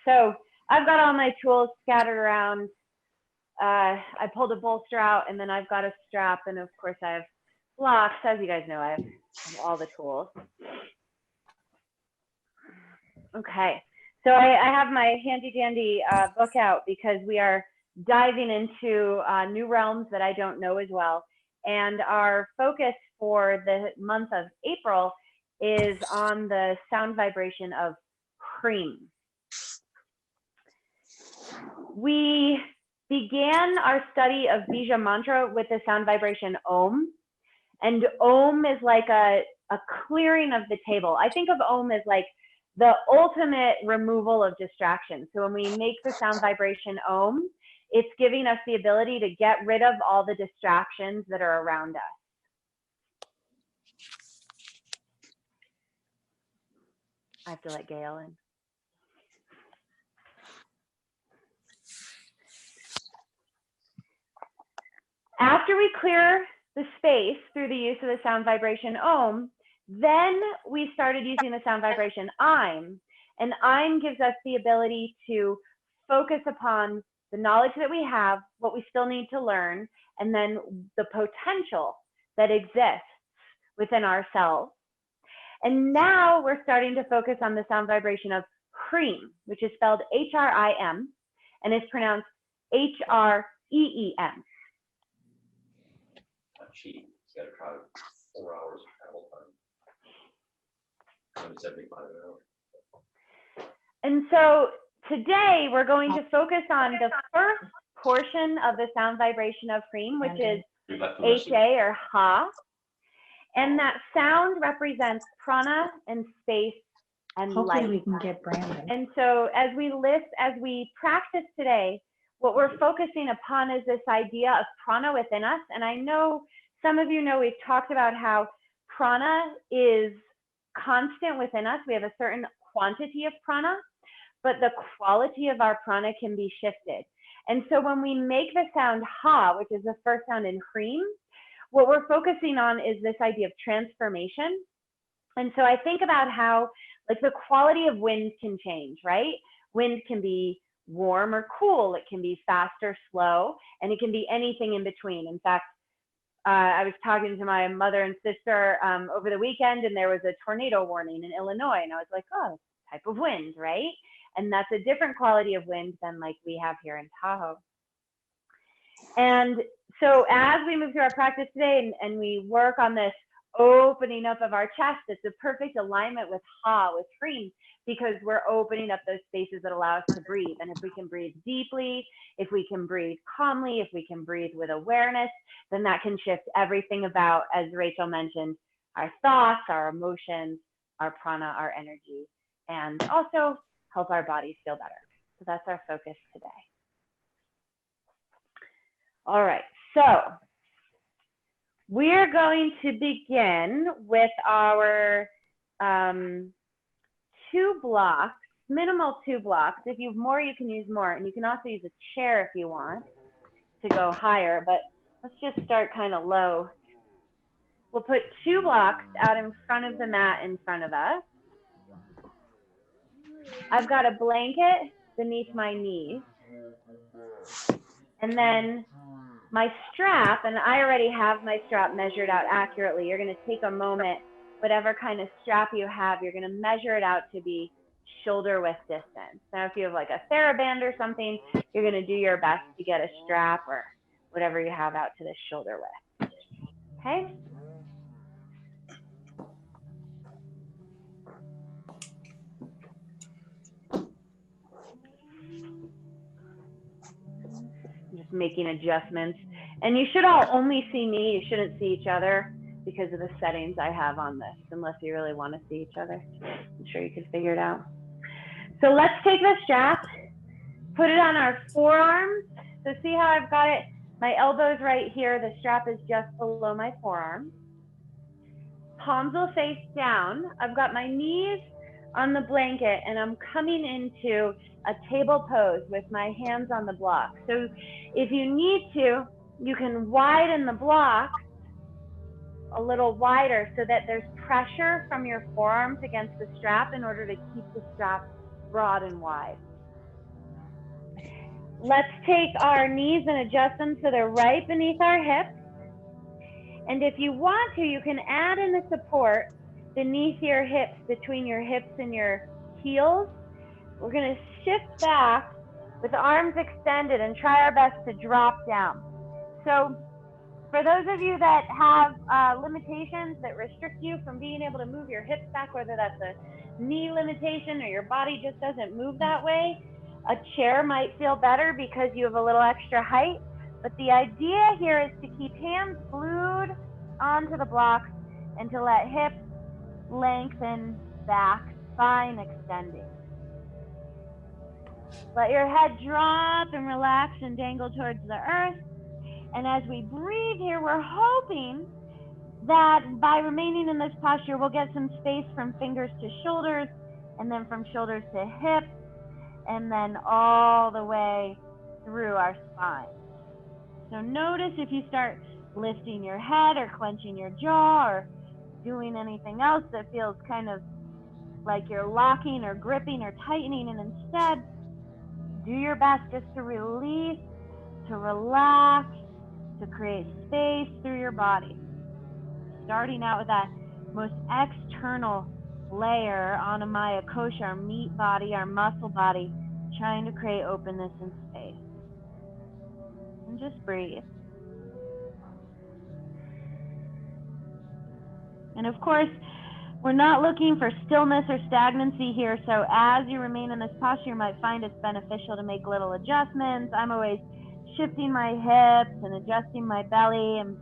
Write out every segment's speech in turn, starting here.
So I've got all my tools scattered around. I pulled a bolster out, and then I've got a strap, and of course I have blocks. As you guys know, I have all the tools. Okay, so I have my handy dandy book out because we are diving into new realms that I don't know as well. And our focus for the month of April is on the sound vibration of HRIM. We began our study of bija mantra with the sound vibration Om. And Om is like a clearing of the table. I think of Om as like the ultimate removal of distractions. So when we make the sound vibration Om, it's giving us the ability to get rid of all the distractions that are around us. I have to let Gail in. After we clear the space through the use of the sound vibration Om, then we started using the sound vibration I'm. And I'm gives us the ability to focus upon the knowledge that we have, what we still need to learn, and then the potential that exists within ourselves. And now we're starting to focus on the sound vibration of HRIM, which is spelled H-R-I-M, and is pronounced H-R-E-E-M. Cheap. It's got to try 4 hours of travel time. 175 an hour. And so today we're going to focus on the first portion of the sound vibration of HRIM, which is HA or Ha. And that sound represents prana and space and light. Hopefully we can get Brandon. And so as we practice today, what we're focusing upon is this idea of prana within us. And I know some of you know we've talked about how prana is constant within us. We have a certain quantity of prana, but the quality of our prana can be shifted. And so when we make the sound Ha, which is the first sound in HRIM, what we're focusing on is this idea of transformation. And so I think about how like the quality of wind can change, right? Wind can be warm or cool. It can be fast or slow, and it can be anything in between. In fact, I was talking to my mother and sister over the weekend, and there was a tornado warning in Illinois, and I was like, oh, type of wind, right? And that's a different quality of wind than like we have here in Tahoe. And so as we move through our practice today and we work on this opening up of our chest, it's a perfect alignment with Ha, with HRIM, because we're opening up those spaces that allow us to breathe. And if we can breathe deeply, if we can breathe calmly, if we can breathe with awareness, then that can shift everything about, as Rachel mentioned, our thoughts, our emotions, our prana, our energy, and also help our bodies feel better. So that's our focus today. All right, so we're going to begin with our 2 blocks, minimal 2 blocks. If you have more, you can use more. And you can also use a chair if you want to go higher, but let's just start kind of low. We'll put 2 blocks out in front of the mat in front of us. I've got a blanket beneath my knees. And then my strap, and I already have my strap measured out accurately. You're going to take a moment, whatever kind of strap you have, you're going to measure it out to be shoulder width distance. Now, if you have like a TheraBand or something, you're going to do your best to get a strap or whatever you have out to the shoulder width. Okay? Just making adjustments. And you should all only see me. You shouldn't see each other because of the settings I have on this, unless you really want to see each other. I'm sure you can figure it out. So let's take the strap, put it on our forearms. So see how I've got it? My elbow's right here. The strap is just below my forearm. Palms will face down. I've got my knees on the blanket, and I'm coming into a table pose with my hands on the block. So if you need to, you can widen the block a little wider so that there's pressure from your forearms against the strap in order to keep the strap broad and wide. Let's take our knees and adjust them so they're right beneath our hips. And if you want to, you can add in the support beneath your hips, between your hips and your heels. We're going to shift back with the arms extended and try our best to drop down. So for those of you that have limitations that restrict you from being able to move your hips back, whether that's a knee limitation or your body just doesn't move that way, a chair might feel better because you have a little extra height. But the idea here is to keep hands glued onto the blocks and to let hips lengthen back, spine extending. Let your head drop and relax and dangle towards the earth. And as we breathe here, we're hoping that by remaining in this posture, we'll get some space from fingers to shoulders, and then from shoulders to hips, and then all the way through our spine. So notice if you start lifting your head or clenching your jaw or doing anything else that feels kind of like you're locking or gripping or tightening, and instead do your best just to release, to relax, to create space through your body. Starting out with that most external layer, Anamaya Kosha, our meat body, our muscle body, trying to create openness and space. And just breathe. And of course, we're not looking for stillness or stagnancy here, so as you remain in this posture, you might find it's beneficial to make little adjustments. I'm always shifting my hips and adjusting my belly and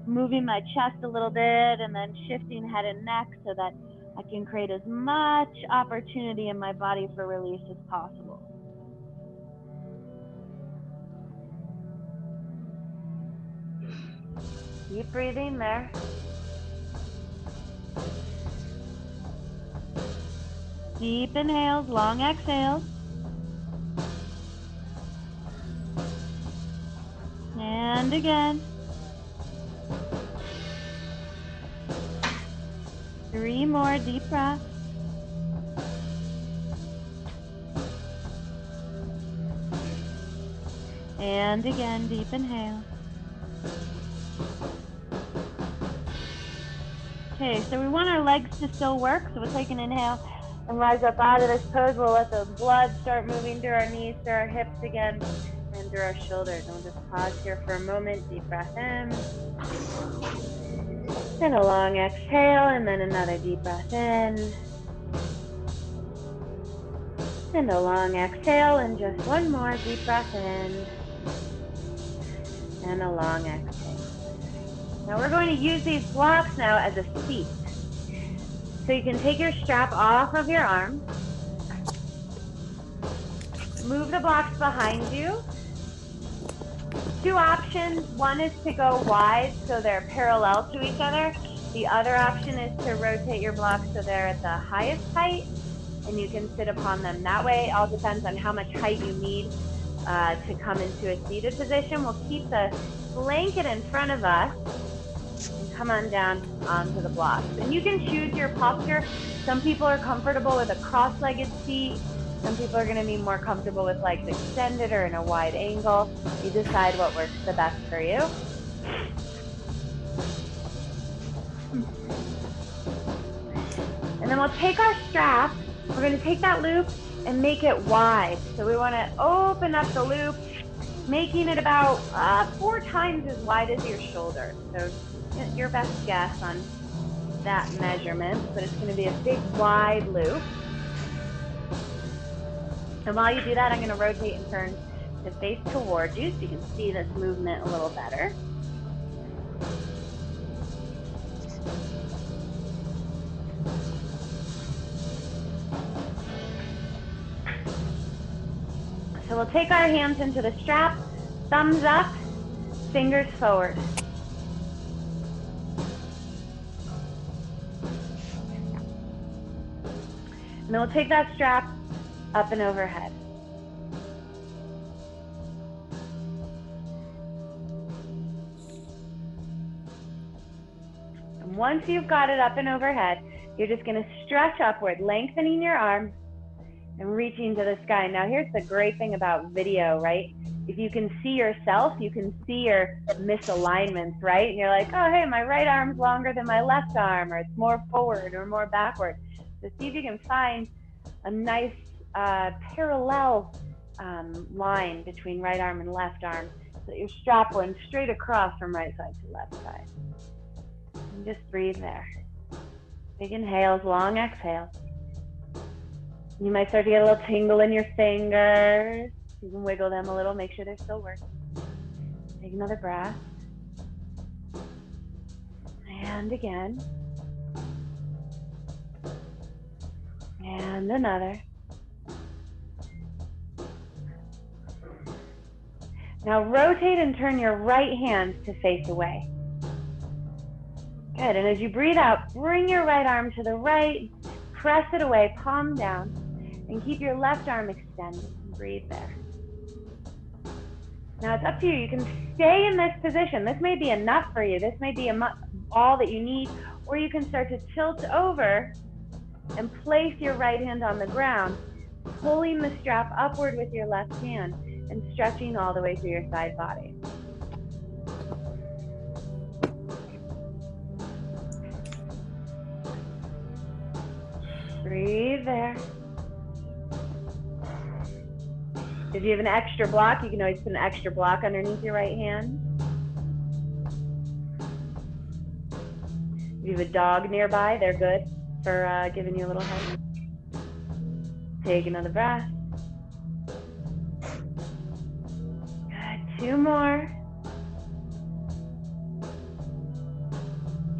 moving my chest a little bit, and then shifting head and neck so that I can create as much opportunity in my body for release as possible. Keep breathing there. Deep inhales, long exhales. And again. 3 more deep breaths. And again, deep inhale. Okay, so we want our legs to still work, so we'll take an inhale and rise up out of this pose. We'll let the blood start moving through our knees, through our hips again, and through our shoulders. And we'll just pause here for a moment. Deep breath in. And a long exhale, and then another deep breath in. And a long exhale, and just one more deep breath in. And a long exhale. Now we're going to use these blocks now as a seat. So you can take your strap off of your arm. Move the blocks behind you. 2 options. One is to go wide so they're parallel to each other. The other option is to rotate your blocks so they're at the highest height and you can sit upon them. That way, it all depends on how much height you need to come into a seated position. We'll keep the blanket in front of us and come on down onto the blocks. And you can choose your posture. Some people are comfortable with a cross-legged seat. Some people are going to be more comfortable with legs extended or in a wide angle. You decide what works the best for you. And then we'll take our strap. We're going to take that loop and make it wide. So we want to open up the loop, making it about 4 times as wide as your shoulder. So your best guess on that measurement, but it's going to be a big wide loop. And while you do that, I'm going to rotate and turn to face towards you so you can see this movement a little better. So we'll take our hands into the strap, thumbs up, fingers forward. And then we'll take that strap up and overhead. And once you've got it up and overhead, you're just going to stretch upward, lengthening your arms and reaching to the sky. Now here's the great thing about video, right? If you can see yourself, you can see your misalignments, right? And you're like, oh, hey, my right arm's longer than my left arm, or it's more forward or more backward. So see if you can find a nice parallel line between right arm and left arm, so that your strap went straight across from right side to left side. And just breathe there. Big inhales, long exhales. You might start to get a little tingle in your fingers. You can wiggle them a little, make sure they're still working. Take another breath. And again. And another. Now rotate and turn your right hand to face away. Good, and as you breathe out, bring your right arm to the right, press it away, palm down, and keep your left arm extended. Breathe there. Now it's up to you. You can stay in this position. This may be enough for you. This may be all that you need, or you can start to tilt over and place your right hand on the ground, pulling the strap upward with your left hand and stretching all the way through your side body. Breathe there. If you have an extra block, you can always put an extra block underneath your right hand. If you have a dog nearby, they're good for giving you a little help. Take another breath. Good, 2 more.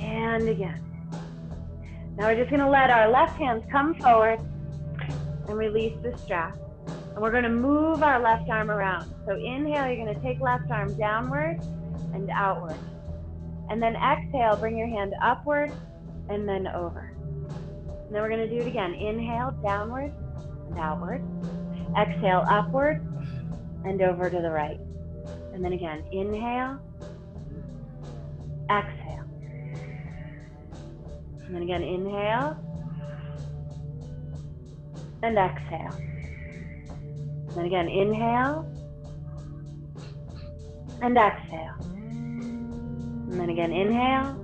And again. Now we're just gonna let our left hands come forward and release the strap. And we're gonna move our left arm around. So inhale, you're gonna take left arm downward and outward. And then exhale, bring your hand upward and then over. And then we're gonna do it again. Inhale, downward and outward. Exhale, upward and over to the right. And then again, inhale, exhale. And then again, inhale and exhale. And then again, inhale and exhale. And then again, inhale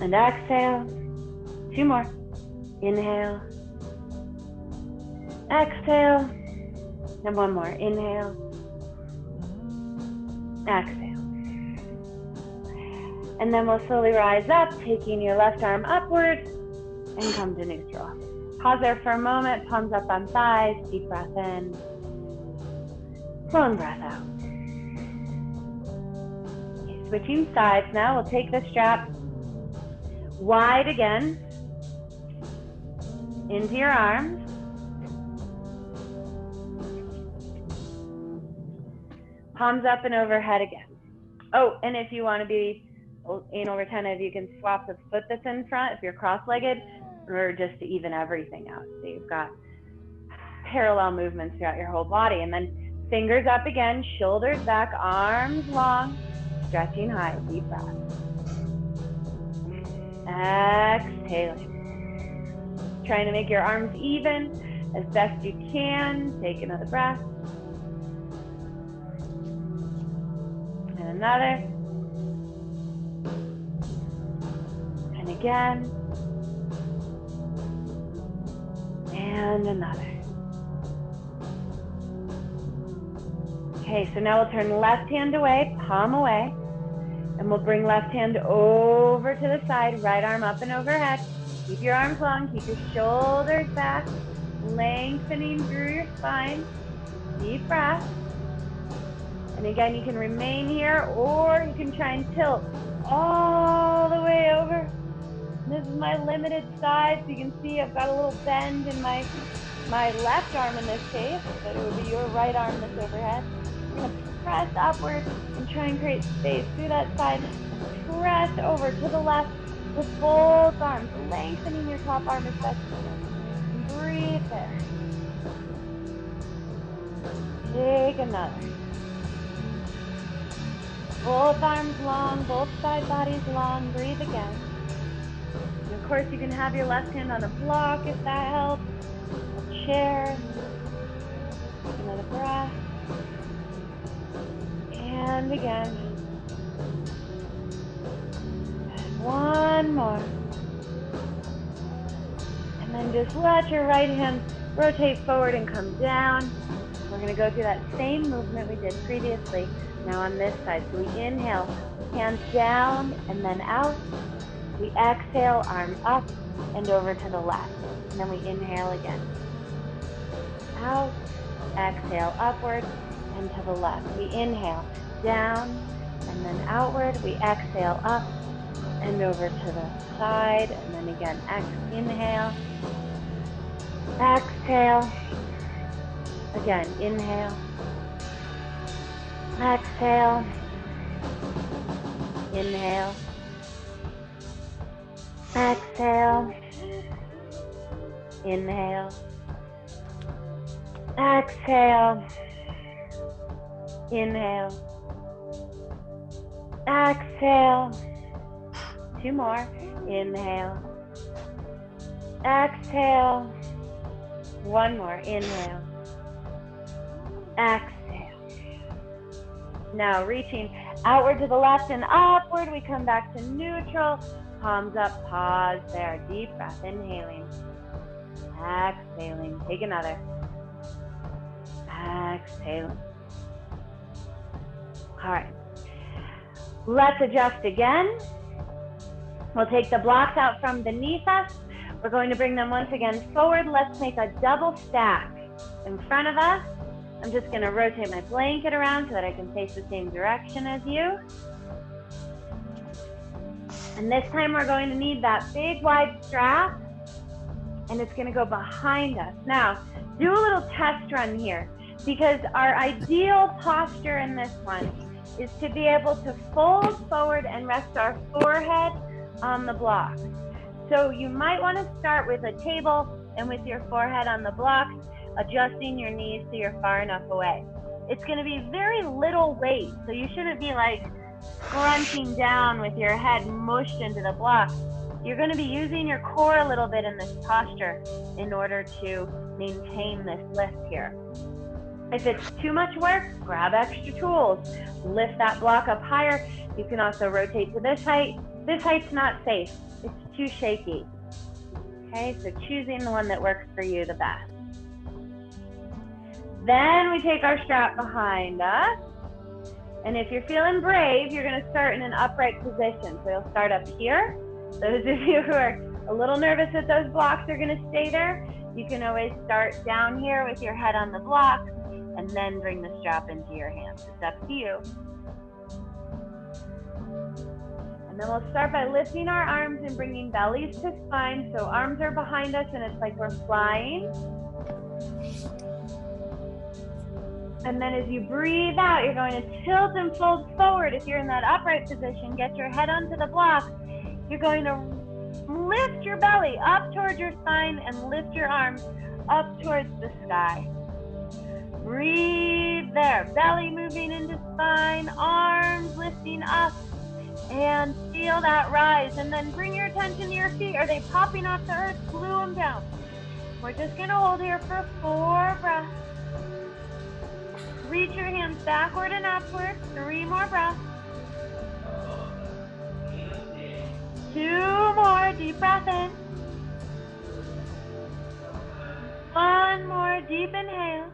and exhale. 2 more. Inhale, exhale, and 1 more. Inhale, exhale. And then we'll slowly rise up, taking your left arm upward and come to neutral. Pause there for a moment, palms up on thighs, deep breath in, long breath out. Okay, switching sides now, we'll take the strap wide again into your arms. Palms up and overhead again. Oh, and if you want to be anal retentive, you can swap the foot that's in front if you're cross-legged, or just to even everything out. So you've got parallel movements throughout your whole body. And then fingers up again, shoulders back, arms long, stretching high, deep breath. Exhaling. Trying to make your arms even as best you can. Take another breath. And another. And again. And another. Okay, so now we'll turn left hand away, palm away, and we'll bring left hand over to the side, right arm up and overhead. Keep your arms long, keep your shoulders back, lengthening through your spine. Deep breath. And again, you can remain here, or you can try and tilt all the way over. This is my limited side, so you can see I've got a little bend in my left arm in this case, but it would be your right arm that's overhead. You're going to press upward and try and create space through that side. Press over to the left with both arms, lengthening your top arm as best you can. Breathe there. Take another. Both arms long, both side bodies long. Breathe again. And of course, you can have your left hand on a block if that helps. chair. Take another breath. And again. One more. And then just let your right hand rotate forward and come down. We're going to go through that same movement we did previously, now on this side. So we inhale, hands down and then out. We exhale, arms up and over to the left. And then we inhale again. Out, exhale, upward and to the left. We inhale, down and then outward. We exhale, up and over to the side. And then again, inhale, exhale. Again, inhale, exhale, inhale, exhale, inhale, exhale, inhale, exhale. Two more. Inhale, exhale. One more. Inhale, exhale. Now reaching outward to the left and upward, we come back to neutral. Palms up, pause there. Deep breath, inhaling, exhaling. Take another. Exhaling. All right. Let's adjust again. We'll take the blocks out from beneath us. We're going to bring them once again forward. Let's make a double stack in front of us. I'm just going to rotate my blanket around so that I can face the same direction as you. And this time we're going to need that big wide strap, and it's going to go behind us. Now, do a little test run here, because our ideal posture in this one is to be able to fold forward and rest our forehead on the block. So you might want to start with a table and with your forehead on the block, adjusting your knees so you're far enough away. It's going to be very little weight, so you shouldn't be like scrunching down with your head mushed into the block. You're going to be using your core a little bit in this posture in order to maintain this lift here. If it's too much work, grab extra tools. Lift that block up higher. You can also rotate to this height. This height's not safe. It's too shaky. Okay, so choosing the one that works for you the best. Then we take our strap behind us. And if you're feeling brave, you're going to start in an upright position. So you'll start up here. Those of you who are a little nervous that those blocks are going to stay there, you can always start down here with your head on the block and then bring the strap into your hands. It's up to you. And then we'll start by lifting our arms and bringing bellies to spine. So arms are behind us and it's like we're flying. And then as you breathe out, you're going to tilt and fold forward. If you're in that upright position, get your head onto the block. You're going to lift your belly up towards your spine and lift your arms up towards the sky. Breathe there. Belly moving into spine, arms lifting up, and feel that rise. And then bring your attention to your feet. Are they popping off the earth? Glue them down. We're just going to hold here for 4 breaths. Reach your hands backward and upward. 3 more breaths. 2 more. Deep breath in. 1 more. Deep inhale.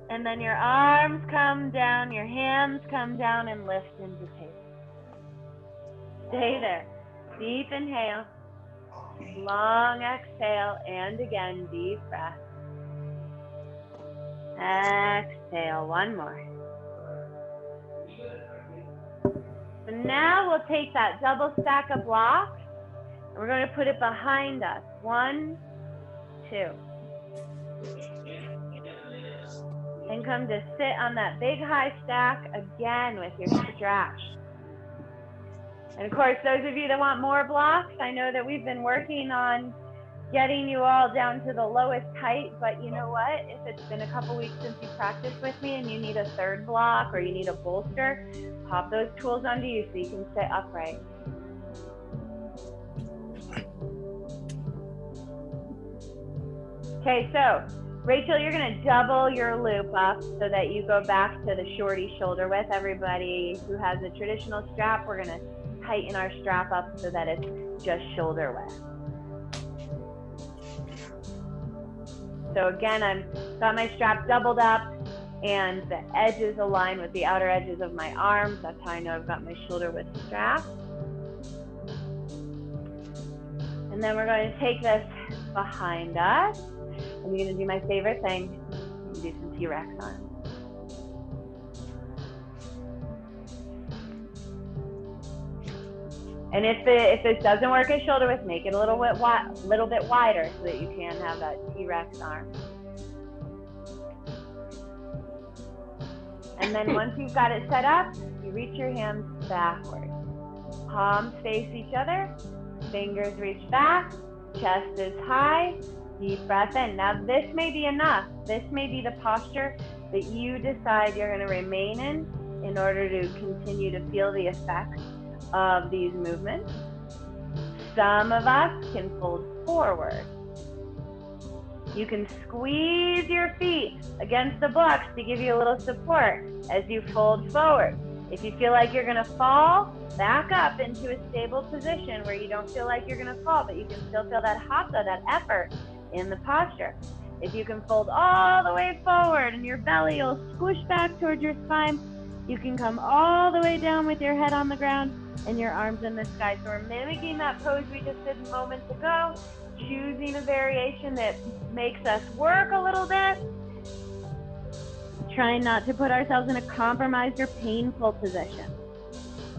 And then your arms come down, your hands come down and lift into table. Stay there. Deep inhale. Long exhale. And again, deep breath. Exhale. 1 more. So now we'll take that double stack of blocks and we're going to put it behind us. 1, 2. And come to sit on that big high stack again with your strap. And of course, those of you that want more blocks, I know that we've been working on getting you all down to the lowest height, but you know what? If it's been a couple weeks since you practiced with me and you need a 3rd block or you need a bolster, pop those tools onto you so you can sit upright. Okay, so Rachel, you're gonna double your loop up so that you go back to the shorty shoulder width. Everybody who has a traditional strap, we're gonna tighten our strap up so that it's just shoulder width. So again, I've got my strap doubled up and the edges align with the outer edges of my arms. That's how I know I've got my shoulder width strap. And then we're going to take this behind us. I'm going to do my favorite thing, do some T-Rex arms. And if this doesn't work at shoulder width, make it a little bit wider so that you can have that T-Rex arm. And then once you've got it set up, you reach your hands backward. Palms face each other, fingers reach back, chest is high, deep breath in. Now this may be enough. This may be the posture that you decide you're going to remain in order to continue to feel the effects of these movements. Some of us can fold forward. You can squeeze your feet against the blocks to give you a little support as you fold forward. If you feel like you're going to fall, back up into a stable position where you don't feel like you're going to fall, but you can still feel that hatha, that effort in the posture. If you can fold all the way forward and your belly will squish back towards your spine, you can come all the way down with your head on the ground and your arms in the sky. So we're mimicking that pose we just did moments ago, choosing a variation that makes us work a little bit, trying not to put ourselves in a compromised or painful position.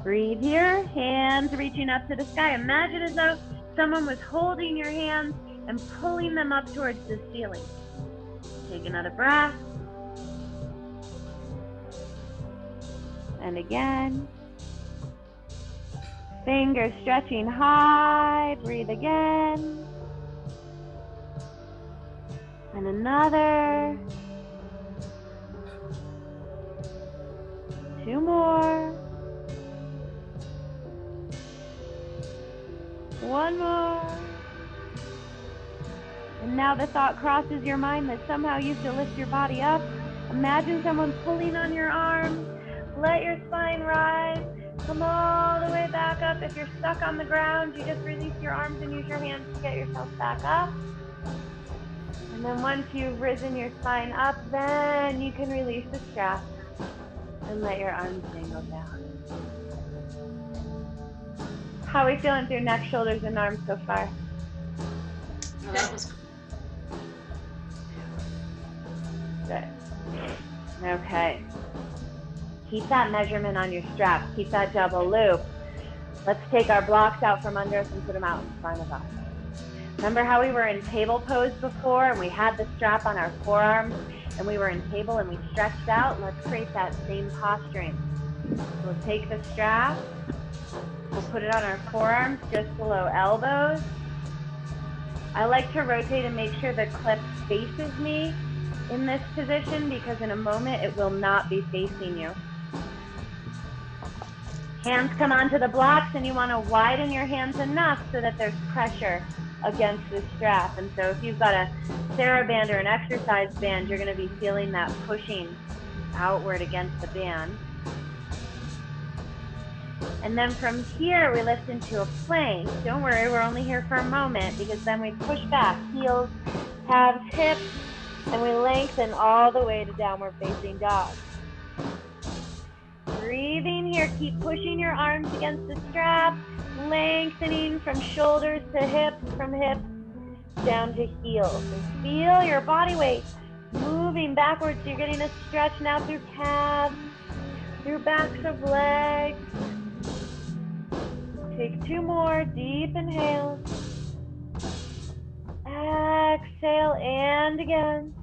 Breathe here, hands reaching up to the sky. Imagine as though someone was holding your hands and pulling them up towards the ceiling. Take another breath. And again. Fingers stretching high. Breathe again. And another. 2 more. 1 more. And now the thought crosses your mind that somehow you have to lift your body up. Imagine someone pulling on your arms. Let your spine rise. Come all the way back up. If you're stuck on the ground, you just release your arms and use your hands to get yourself back up. And then once you've risen your spine up, then you can release the strap and let your arms dangle down. How are we feeling through neck, shoulders, and arms so far? Oh, that was Good. Okay. Keep that measurement on your strap. Keep that double loop. Let's take our blocks out from under us and put them out in front of us. Remember how we were in table pose before and we had the strap on our forearms and we were in table and we stretched out? Let's create that same posturing. We'll take the strap. We'll put it on our forearms just below elbows. I like to rotate and make sure the clip faces me in this position because in a moment it will not be facing you. Hands come onto the blocks and you want to widen your hands enough so that there's pressure against the strap. And so if you've got a TheraBand or an exercise band, you're going to be feeling that pushing outward against the band. And then from here, we lift into a plank. Don't worry, we're only here for a moment because then we push back, heels, calves, hips, and we lengthen all the way to downward facing dog. Breathing here, keep pushing your arms against the strap, lengthening from shoulders to hips, from hips down to heels. And feel your body weight moving backwards. So you're getting a stretch now through calves, through backs of legs. Take 2 more deep inhales. Exhale and again.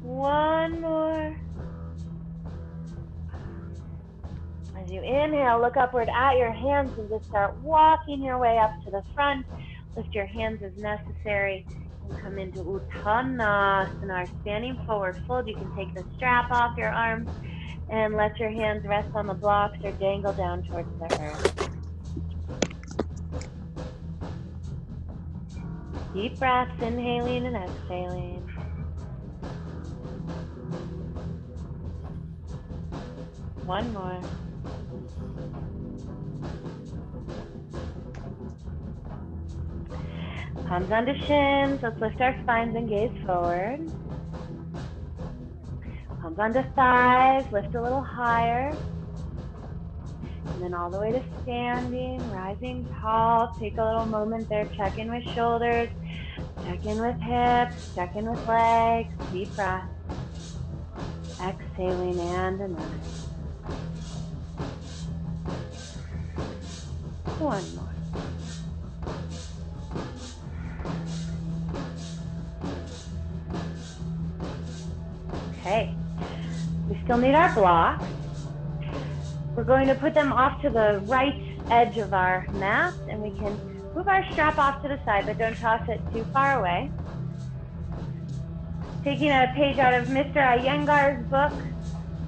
1 more. As you inhale, look upward at your hands and just start walking your way up to the front. Lift your hands as necessary and come into Uttanasana, our standing forward fold. You can take the strap off your arms and let your hands rest on the blocks or dangle down towards the earth. Deep breaths, inhaling and exhaling. One more. Palms onto shins. Let's lift our spines and gaze forward. Palms onto thighs. Lift a little higher. And then all the way to standing, rising tall. Take a little moment there. Check in with shoulders. Check in with hips. Check in with legs. Deep breath. Exhaling and another. One more. Okay. We still need our blocks. We're going to put them off to the right edge of our mat, and we can move our strap off to the side, but don't toss it too far away. Taking a page out of Mr. Iyengar's book,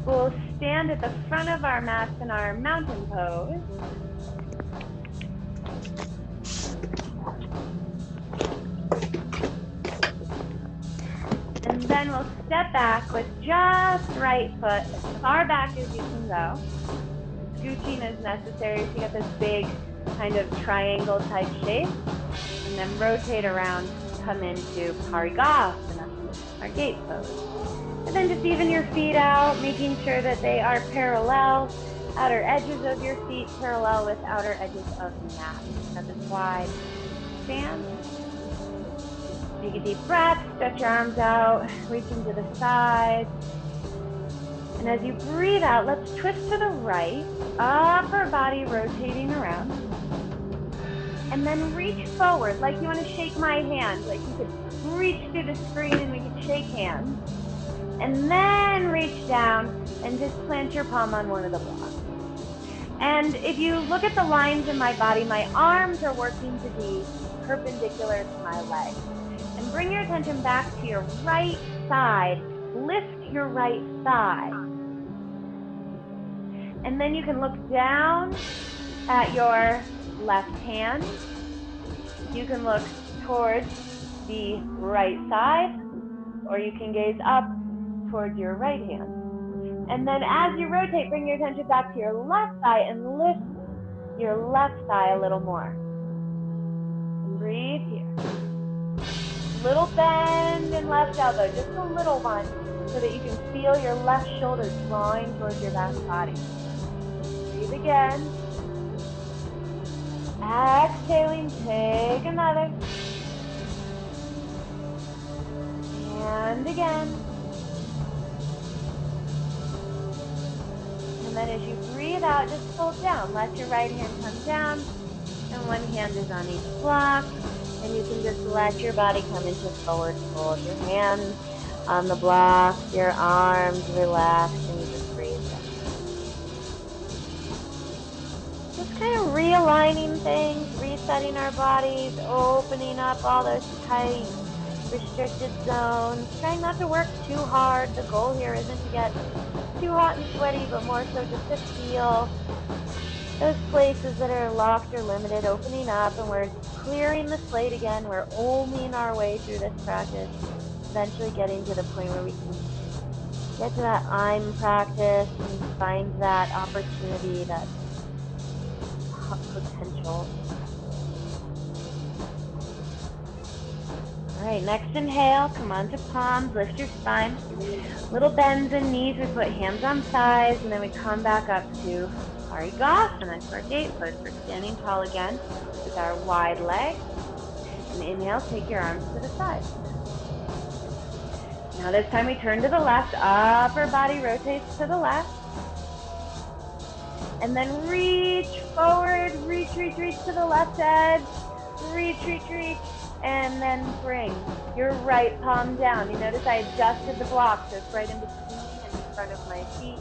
we'll stand at the front of our mats in our mountain pose. And then we'll step back with just right foot as far back as you can go. Scooching is necessary to get this big kind of triangle type shape. And then rotate around, come into Parigasana, our gate pose. And then just even your feet out, making sure that they are parallel. Outer edges of your feet parallel with outer edges of the mat. Got this wide stand. Take a deep breath, stretch your arms out, reaching to the side. And as you breathe out, let's twist to the right, upper body rotating around. And then reach forward, like you want to shake my hand, like you could reach through the screen and we could shake hands. And then reach down and just plant your palm on one of the blocks. And if you look at the lines in my body, my arms are working to be perpendicular to my legs. And bring your attention back to your right side. Lift your right thigh. And then you can look down at your left hand. You can look towards the right side, or you can gaze up towards your right hand. And then as you rotate, bring your attention back to your left thigh and lift your left thigh a little more. And breathe here. Little bend in left elbow, just a little one, so that you can feel your left shoulder drawing towards your back body. Breathe again. Exhaling, take another. And again. And then as you breathe out, just fold down. Let your right hand come down, and one hand is on each block. And you can just let your body come into forward fold. Your hands on the block, your arms relaxed, and you just breathe in. Just kind of realigning things, resetting our bodies, opening up all those tight, restricted zones. Trying not to work too hard. The goal here isn't to get too hot and sweaty, but more so just to feel those places that are locked or limited, opening up, and we're clearing the slate again. We're oming our way through this practice, eventually getting to the point where we can get to that I'm practice and find that opportunity, that potential. All right, next inhale, come onto palms, lift your spine. Little bends in knees, we put hands on thighs, and then we come back up to Parigasana, for our gate pose. We're standing tall again with our wide legs. And inhale, take your arms to the side. Now this time we turn to the left, upper body rotates to the left. And then reach forward, reach to the left edge, reach, and then bring your right palm down. You notice I adjusted the block, so it's right in between and in front of my feet.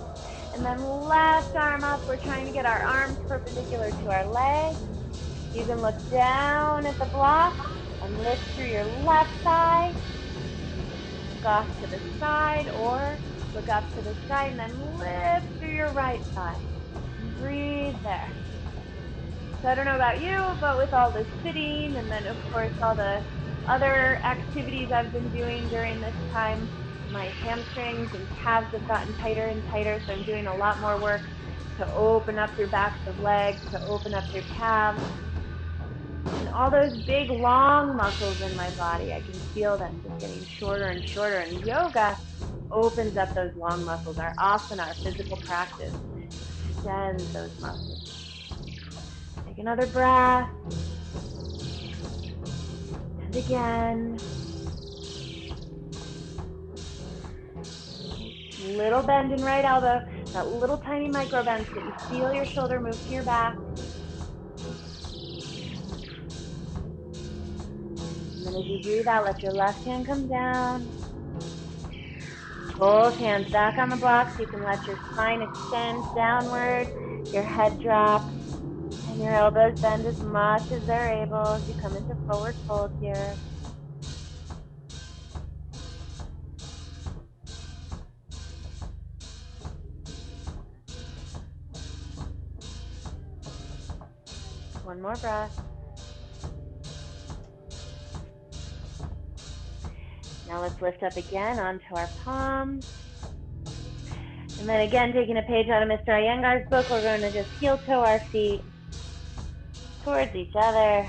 And then left arm up, we're trying to get our arms perpendicular to our legs. You can look down at the block and lift through your left thigh. Look off to the side, or look up to the side and then lift through your right thigh. Breathe there. So I don't know about you, but with all the sitting and then of course all the Other activities I've been doing during this time, my hamstrings and calves have gotten tighter and tighter, so I'm doing a lot more work to open up your backs of legs, to open up your calves. And all those big, long muscles in my body, I can feel them just getting shorter and shorter. And yoga opens up those long muscles. Our asana, our physical practice, extends those muscles. Take another breath. And again. Little bend in right elbow, that little tiny micro bend so that you feel your shoulder move to your back. And then as you breathe out, let your left hand come down. Both hands back on the block so you can let your spine extend downward, your head drop, and your elbows bend as much as they're able as you come into forward fold here. One more breath. Now let's lift up again onto our palms. And then again, taking a page out of Mr. Iyengar's book, we're going to just heel toe our feet towards each other.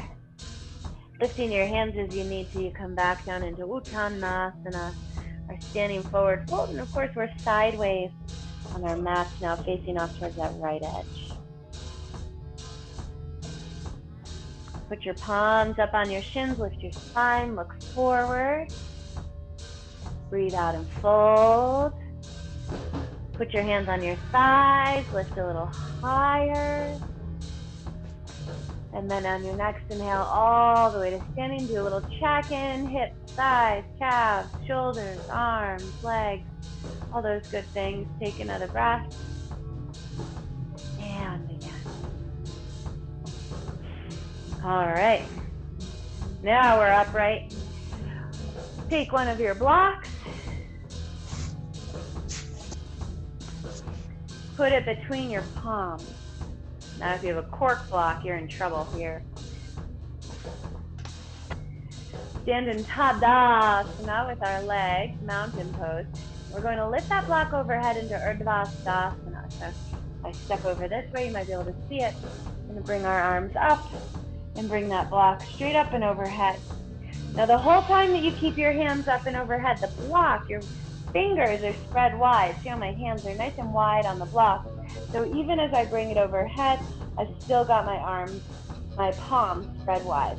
Lifting your hands as you need to. You come back down into Uttanasana, our standing forward fold. And of course, we're sideways on our mats now, facing off towards that right edge. Put your palms up on your shins, lift your spine, look forward. Breathe out and fold. Put your hands on your thighs, lift a little higher. And then on your next inhale, all the way to standing, do a little check-in, hips, thighs, calves, shoulders, arms, legs, all those good things. Take another breath. And again. All right. Now we're upright. Take one of your blocks. Put it between your palms. Now if you have a cork block, you're in trouble here. Stand in Tadasana with our legs, mountain pose. We're going to lift that block overhead into Urdhvastasana. So if I step over this way, you might be able to see it. We're going to bring our arms up and bring that block straight up and overhead. Now the whole time that you keep your hands up and overhead, the block, your fingers are spread wide. See how my hands are nice and wide on the block. So even as I bring it overhead, I've still got my arms, my palms spread wide.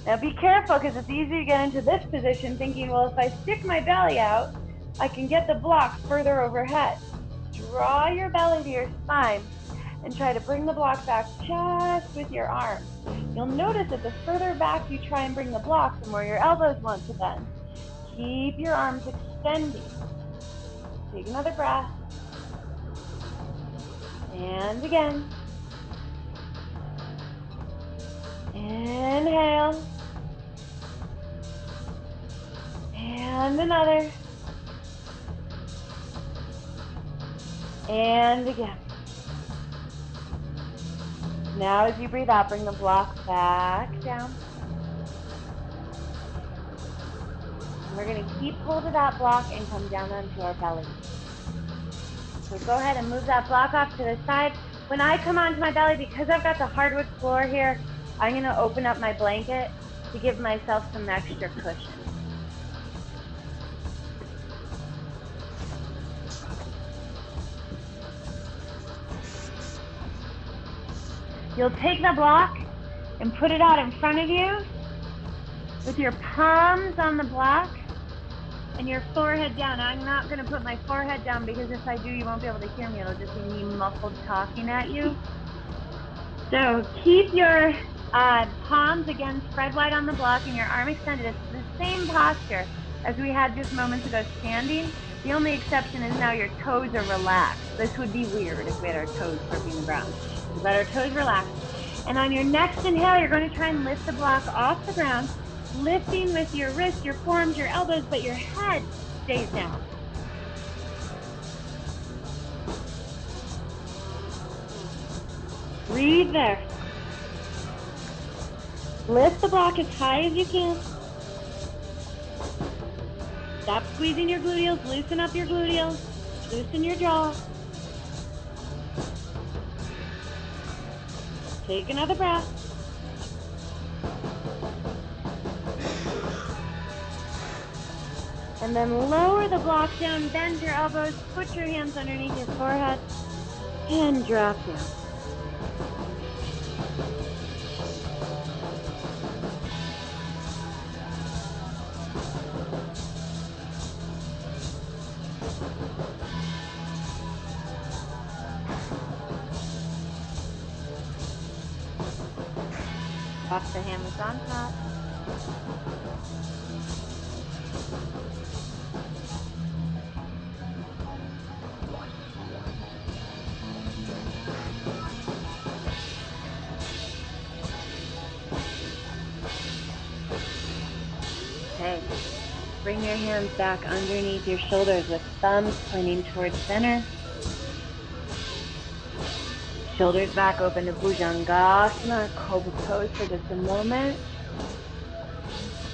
Now be careful, because it's easy to get into this position thinking, well, if I stick my belly out, I can get the block further overhead. Draw your belly to your spine and try to bring the block back just with your arms. You'll notice that the further back you try and bring the block, the more your elbows want to bend. Keep your arms extending. Take another breath. And again. Inhale. And another. And again. Now as you breathe out, bring the block back down. And we're going to keep hold of that block and come down onto our belly. So go ahead and move that block off to the side. When I come onto my belly, because I've got the hardwood floor here, I'm going to open up my blanket to give myself some extra cushion. You'll take the block and put it out in front of you with your palms on the block and your forehead down. I'm not going to put my forehead down because if I do, you won't be able to hear me. It'll just be me muffled talking at you. So keep your palms again spread wide on the block and your arm extended. It's the same posture as we had just moments ago standing. The only exception is now your toes are relaxed. This would be weird if we had our toes gripping the ground. Let our toes relax. And on your next inhale, you're going to try and lift the block off the ground, lifting with your wrists, your forearms, your elbows, but your head stays down. Breathe there. Lift the block as high as you can. Stop squeezing your gluteals, loosen up your gluteals, loosen your jaw. Take another breath. And then lower the block down, bend your elbows, put your hands underneath your forehead, and drop down. Drop the hammers on top. Okay, bring your hands back underneath your shoulders with thumbs pointing towards center. Shoulders back open to Bhujangasana, Cobra Pose for just a moment.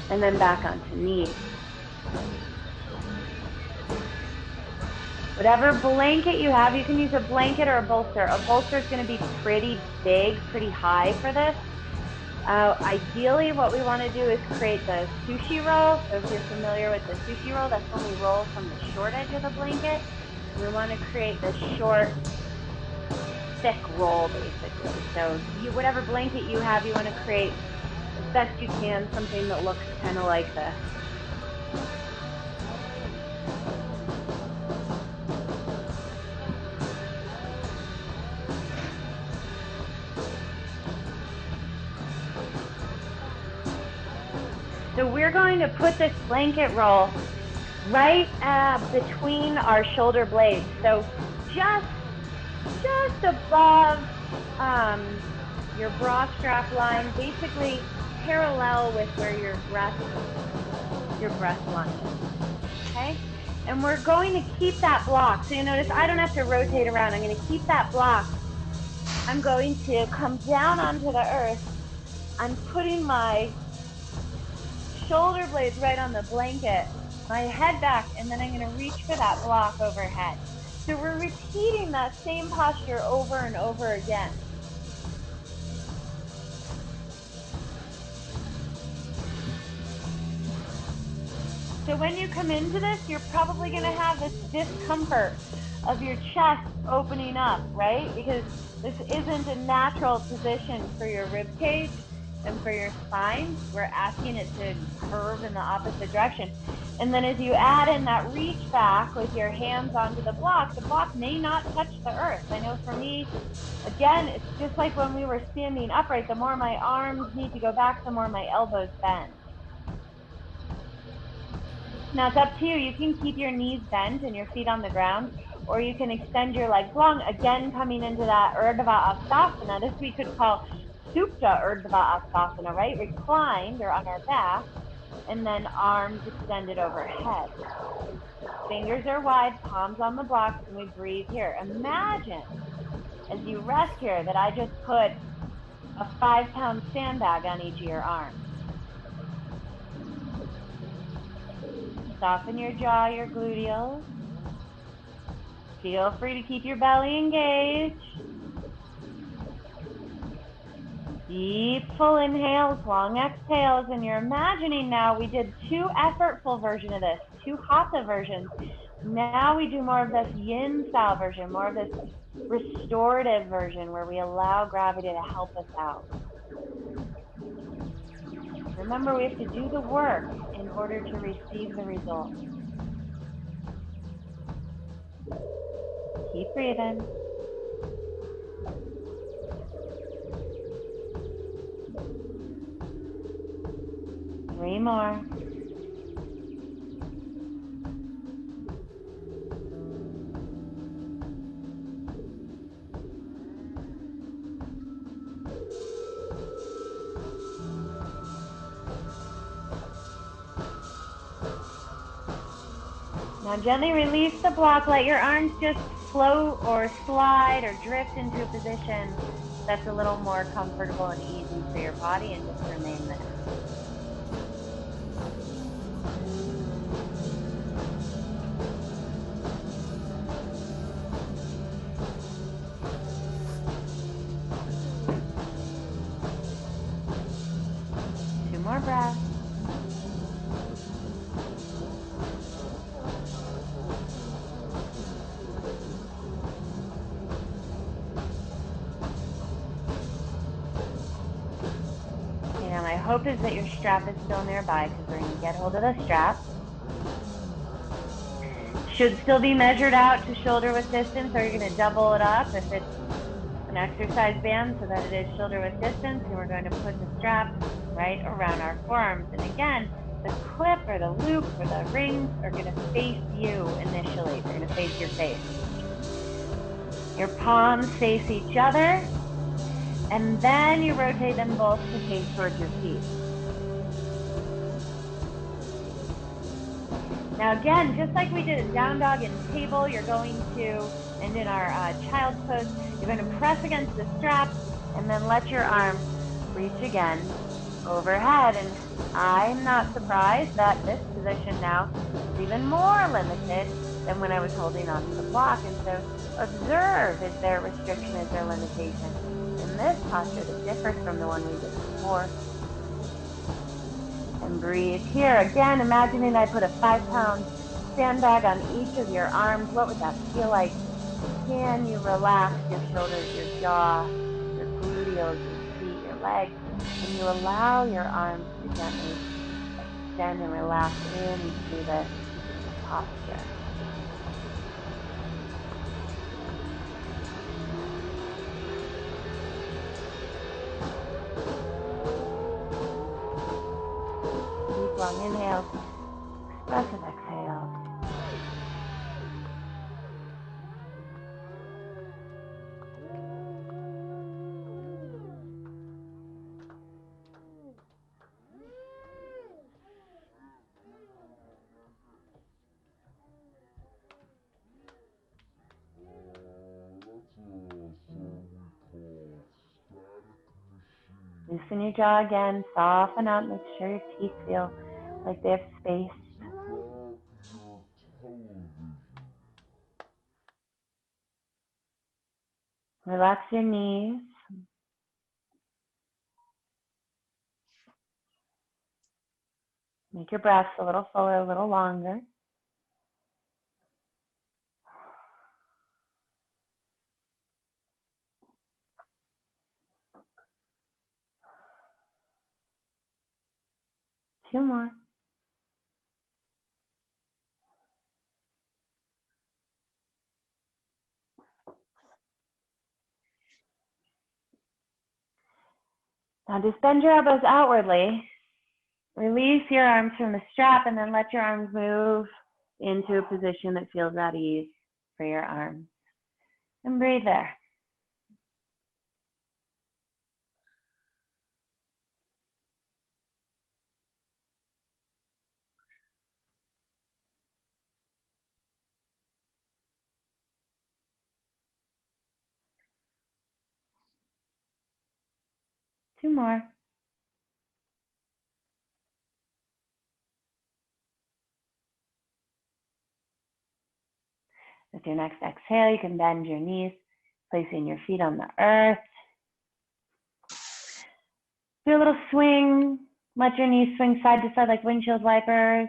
And then back onto knees. Whatever blanket you have, you can use a blanket or a bolster. A bolster is going to be pretty big, pretty high for this. Ideally, what we want to do is create the sushi roll. So if you're familiar with the sushi roll, that's when we roll from the short edge of the blanket. We want to create the short, thick roll, basically. So whatever blanket you have, you want to create as best you can something that looks kind of like this. So we're going to put this blanket roll right between our shoulder blades. So just above your bra strap line, basically parallel with where your breast line is. Okay? And we're going to keep that block. So you notice I don't have to rotate around. I'm going to keep that block. I'm going to come down onto the earth. I'm putting my shoulder blades right on the blanket, my head back, and then I'm going to reach for that block overhead. So we're repeating that same posture over and over again. So when you come into this, you're probably going to have this discomfort of your chest opening up, right? Because this isn't a natural position for your rib cage and for your spine. We're asking it to curve in the opposite direction. And then as you add in that reach back with your hands onto the block may not touch the earth. I know for me, again, it's just like when we were standing upright, the more my arms need to go back, the more my elbows bend. Now it's up to you. You can keep your knees bent and your feet on the ground, or you can extend your legs long, again coming into that Urdhva Hastasana. This we could call Supta Urdhva Hastasana, right? Reclined or on our back, and then arms extended overhead. Fingers are wide, palms on the blocks, and we breathe here. Imagine, as you rest here, that I just put a 5-pound sandbag on each of your arms. Soften your jaw, your gluteals. Feel free to keep your belly engaged. Deep, full inhales, long exhales, and you're imagining now we did 2 effortful versions of this, 2 hatha versions. Now we do more of this yin style version, more of this restorative version where we allow gravity to help us out. Remember, we have to do the work in order to receive the result. Keep breathing. 3 more. Now gently release the block. Let your arms just float or slide or drift into a position that's a little more comfortable and easy for your body, and just remain there. more breath. You know, my hope is that your strap is still nearby because we're going to get hold of the strap. Should still be measured out to shoulder width distance, or you're going to double it up if it's an exercise band so that it is shoulder width distance, and we're going to put the strap right around our forearms. And again, the clip or the loop or the rings are going to face you initially. They're going to face your face. Your palms face each other, and then you rotate them both to face towards your feet. Now again, just like we did in down dog and table, you're going to, and in our child's pose, you're going to press against the strap and then let your arms reach again overhead. And I'm not surprised that this position now is even more limited than when I was holding onto the block. And so observe, is there restriction, is there limitation in this posture that differs from the one we did before? And breathe here. Again, imagining I put a 5-pound sandbag on each of your arms. What would that feel like? Can you relax your shoulders, your jaw, your gluteals, your feet, your legs? And you allow your arms to gently extend and relax into this posture. Deep, long inhale, expressive exhale. Loosen your jaw again, soften up, make sure your teeth feel like they have space. Relax your knees. Make your breaths a little fuller, a little longer. Two more. Now just bend your elbows outwardly. Release your arms from the strap and then let your arms move into a position that feels at ease for your arms. And breathe there. Two more. With your next exhale, you can bend your knees, placing your feet on the earth. Do a little swing. Let your knees swing side to side like windshield wipers.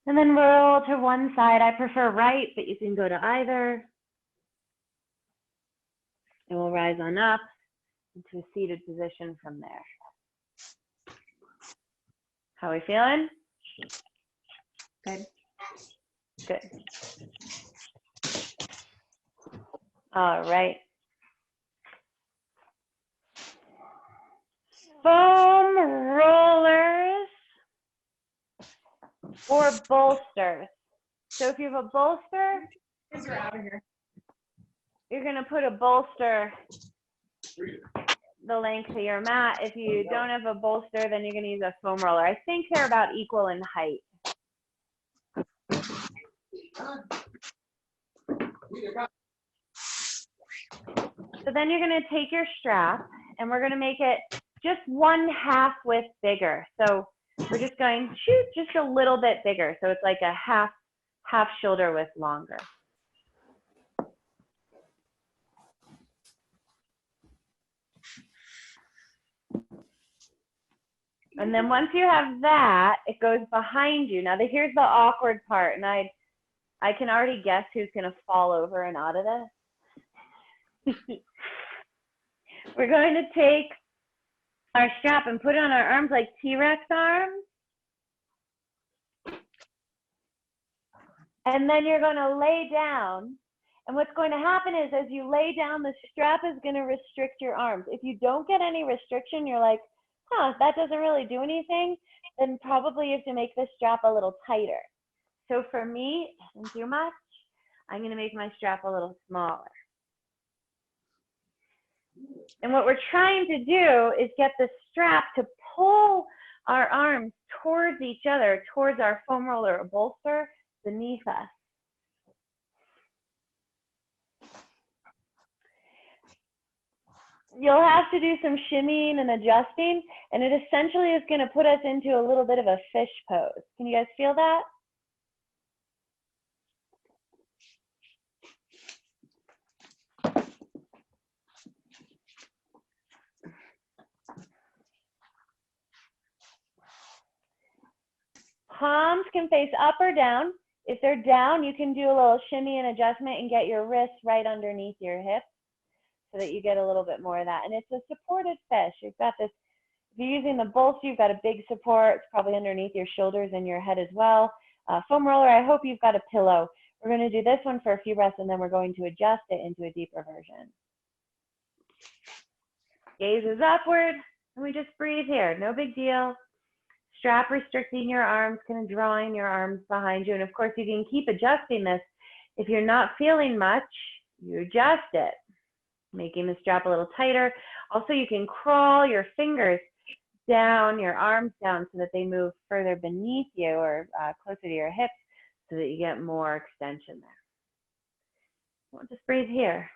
And then roll to one side. I prefer right, but you can go to either. And we'll rise on up into a seated position from there. How are we feeling? Good. Good. All right. Foam rollers or bolsters. So if you have a bolster, These are out of here. you're going to put a bolster the length of your mat. If you don't have a bolster, then you're going to use a foam roller. I think they're about equal in height. So then you're going to take your strap and we're going to make it just 1/2 width bigger. So we're just going, shoot, just a little bit bigger. So it's like a half half shoulder width longer. And then once you have that, it goes behind you. Now here's the awkward part, and I can already guess who's gonna fall over and out of this. We're going to take our strap and put it on our arms like T-Rex arms. And then you're gonna lay down. And what's going to happen is as you lay down, the strap is gonna restrict your arms. If you don't get any restriction, you're like, huh, that doesn't really do anything, then probably you have to make the strap a little tighter. So for me, it doesn't do much. I'm gonna make my strap a little smaller. And what we're trying to do is get the strap to pull our arms towards each other, towards our foam roller or bolster beneath us. You'll have to do some shimmying and adjusting, and it essentially is going to put us into a little bit of a fish pose. Can you guys feel that? Palms can face up or down. If they're down, you can do a little shimmy and adjustment and get your wrists right underneath your hips so that you get a little bit more of that. And it's a supported fish. You've got this, if you're using the bolster, you've got a big support. It's probably underneath your shoulders and your head as well. Foam roller, I hope you've got a pillow. We're going to do this one for a few breaths, and then we're going to adjust it into a deeper version. Gaze is upward, and we just breathe here. No big deal. Strap restricting your arms, kind of drawing your arms behind you. And of course, you can keep adjusting this. If you're not feeling much, you adjust it, making the strap a little tighter. Also, you can crawl your fingers down, your arms down, so that they move further beneath you or closer to your hips so that you get more extension there. We'll just breathe here.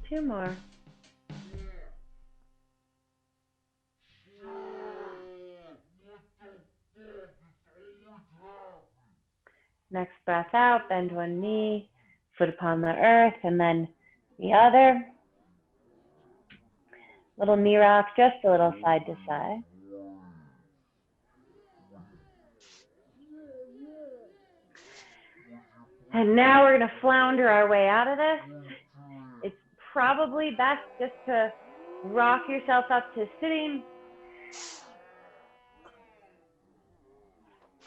Two more. Next breath out, bend one knee, foot upon the earth, and then the other. Little knee rock, just a little side to side. And now we're going to flounder our way out of this. It's probably best just to rock yourself up to sitting.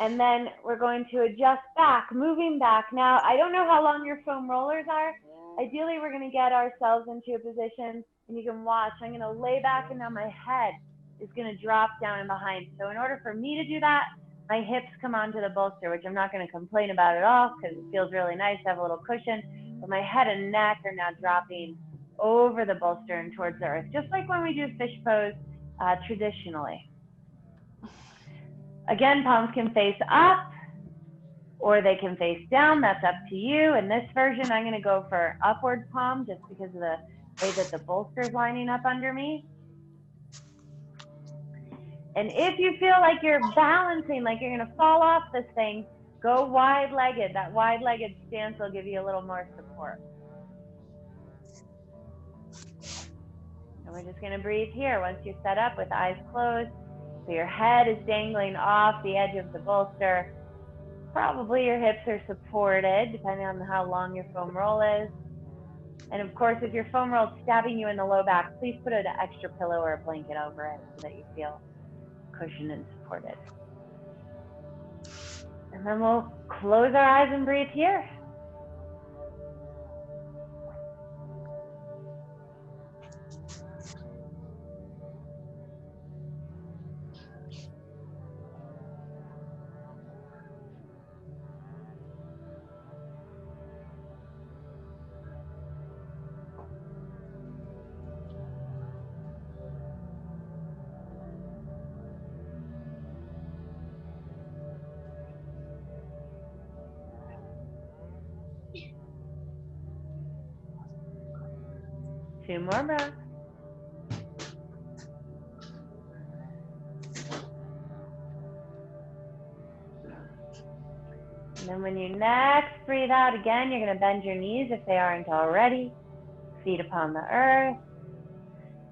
And then we're going to adjust back, moving back. Now, I don't know how long your foam rollers are. Ideally, we're going to get ourselves into a position, and you can watch. I'm going to lay back, and now my head is going to drop down and behind. So in order for me to do that, my hips come onto the bolster, which I'm not going to complain about at all because it feels really nice to have a little cushion. But my head and neck are now dropping over the bolster and towards the earth, just like when we do fish pose traditionally. Again, palms can face up or they can face down. That's up to you. In this version, I'm going to go for upward palm just because of the way that the bolster is lining up under me. And if you feel like you're balancing, like you're going to fall off this thing, go wide-legged. That wide-legged stance will give you a little more support. And we're just going to breathe here once you're set up with eyes closed. So your head is dangling off the edge of the bolster. Probably your hips are supported, depending on how long your foam roll is. And of course, if your foam roll is stabbing you in the low back, please put an extra pillow or a blanket over it so that you feel cushioned and supported. And then we'll close our eyes and breathe here. 2 more breaths. And then when you next breathe out again, you're going to bend your knees if they aren't already. Feet upon the earth.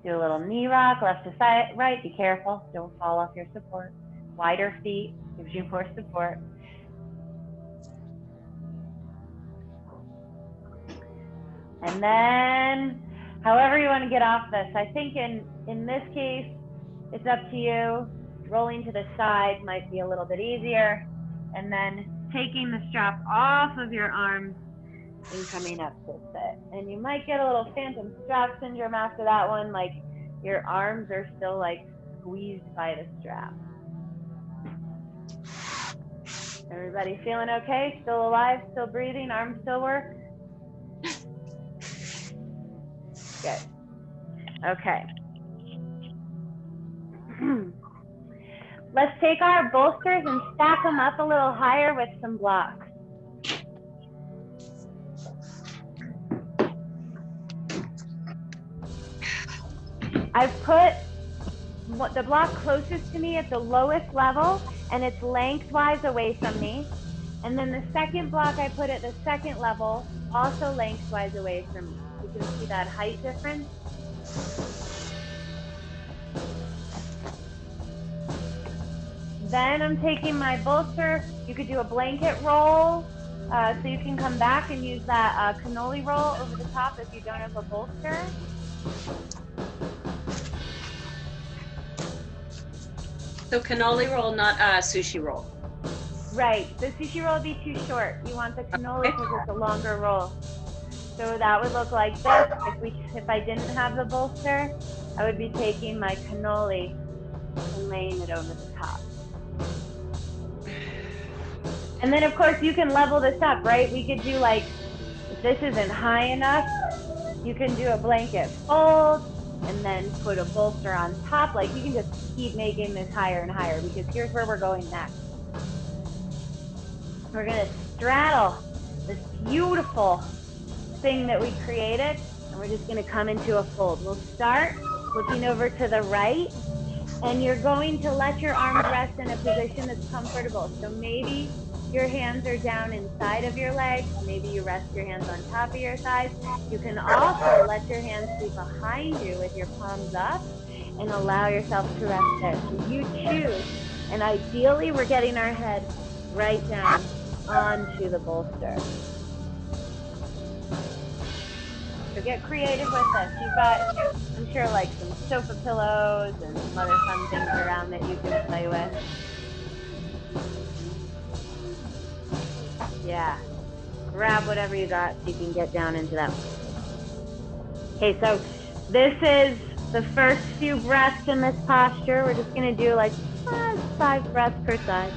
Do a little knee rock, left to side, right. Be careful, don't fall off your support. Wider feet gives you more support. And then, however you want to get off this, I think in this case, it's up to you. Rolling to the side might be a little bit easier. And then taking the strap off of your arms and coming up to sit. And you might get a little phantom strap syndrome after that one, like your arms are still like squeezed by the strap. Everybody feeling okay? Still alive? Still breathing? Arms still work? Good. Okay. Let's take our bolsters and stack them up a little higher with some blocks. I've put the block closest to me at the lowest level, and it's lengthwise away from me. And then the second block I put at the second level, also lengthwise away from me. You can see that height difference. Then I'm taking my bolster. You could do a blanket roll, so you can come back and use that cannoli roll over the top if you don't have a bolster. So cannoli roll, not sushi roll. Right, the sushi roll would be too short. You want the cannoli because it's a longer roll. So that would look like this. If I didn't have the bolster, I would be taking my cannoli and laying it over the top. And then of course you can level this up, right? We could do like, if this isn't high enough, you can do a blanket fold and then put a bolster on top. Like you can just keep making this higher and higher, because here's where we're going next. We're gonna straddle this beautiful thing that we created, and we're just gonna come into a fold. We'll start looking over to the right, and you're going to let your arms rest in a position that's comfortable. So maybe your hands are down inside of your legs. Maybe you rest your hands on top of your thighs. You can also let your hands be behind you with your palms up and allow yourself to rest there. So you choose. And ideally, we're getting our head right down onto the bolster. So get creative with this. You've got, I'm sure, like some sofa pillows and some other fun things around that you can play with. Yeah, grab whatever you got so you can get down into that. Okay, so this is the first few breaths in this posture. We're just gonna do like 5 breaths per side.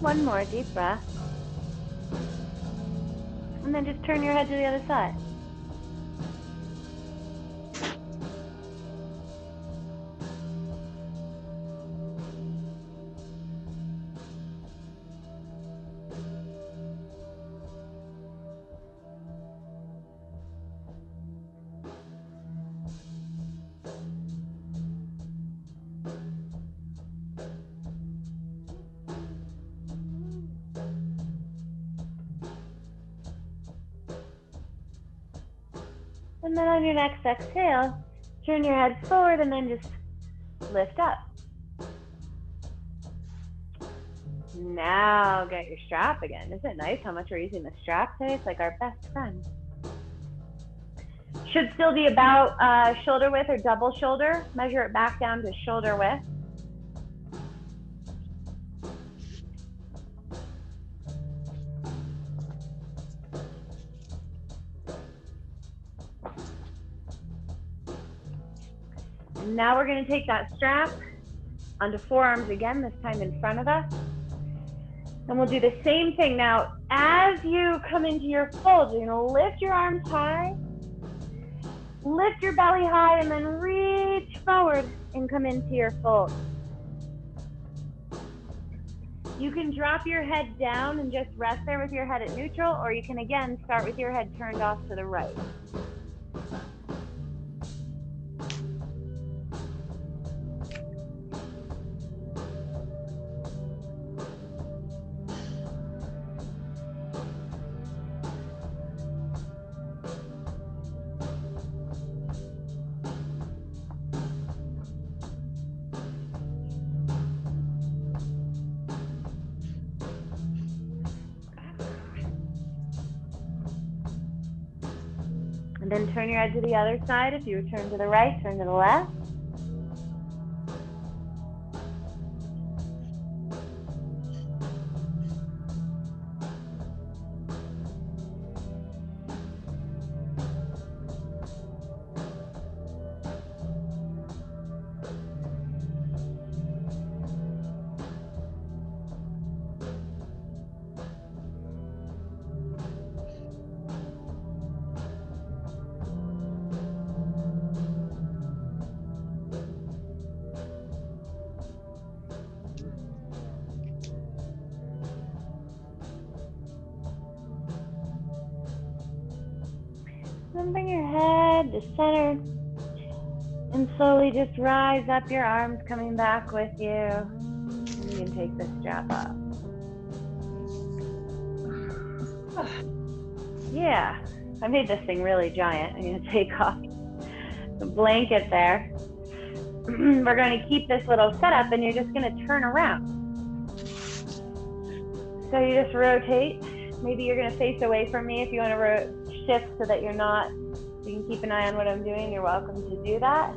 One more deep breath. And then just turn your head to the other side. And then on your next exhale, turn your head forward and then just lift up. Now get your strap again. Isn't it nice how much we're using the strap today? It's like our best friend. Should still be about shoulder width or double shoulder. Measure it back down to shoulder width. Now we're going to take that strap, onto forearms again, this time in front of us. And we'll do the same thing. Now, as you come into your fold, you're gonna lift your arms high, lift your belly high, and then reach forward and come into your fold. You can drop your head down and just rest there with your head at neutral, or you can again start with your head turned off to the right. And then turn your head to the other side. If you turn to the right, turn to the left. Then bring your head to center and slowly just rise up, your arms coming back with you. And you can take the strap off. Yeah, I made this thing really giant. I'm going to take off the blanket there. We're going to keep this little setup and you're just going to turn around. So you just rotate. Maybe you're going to face away from me if you want to shift so that you're not, you can keep an eye on what I'm doing. You're welcome to do that.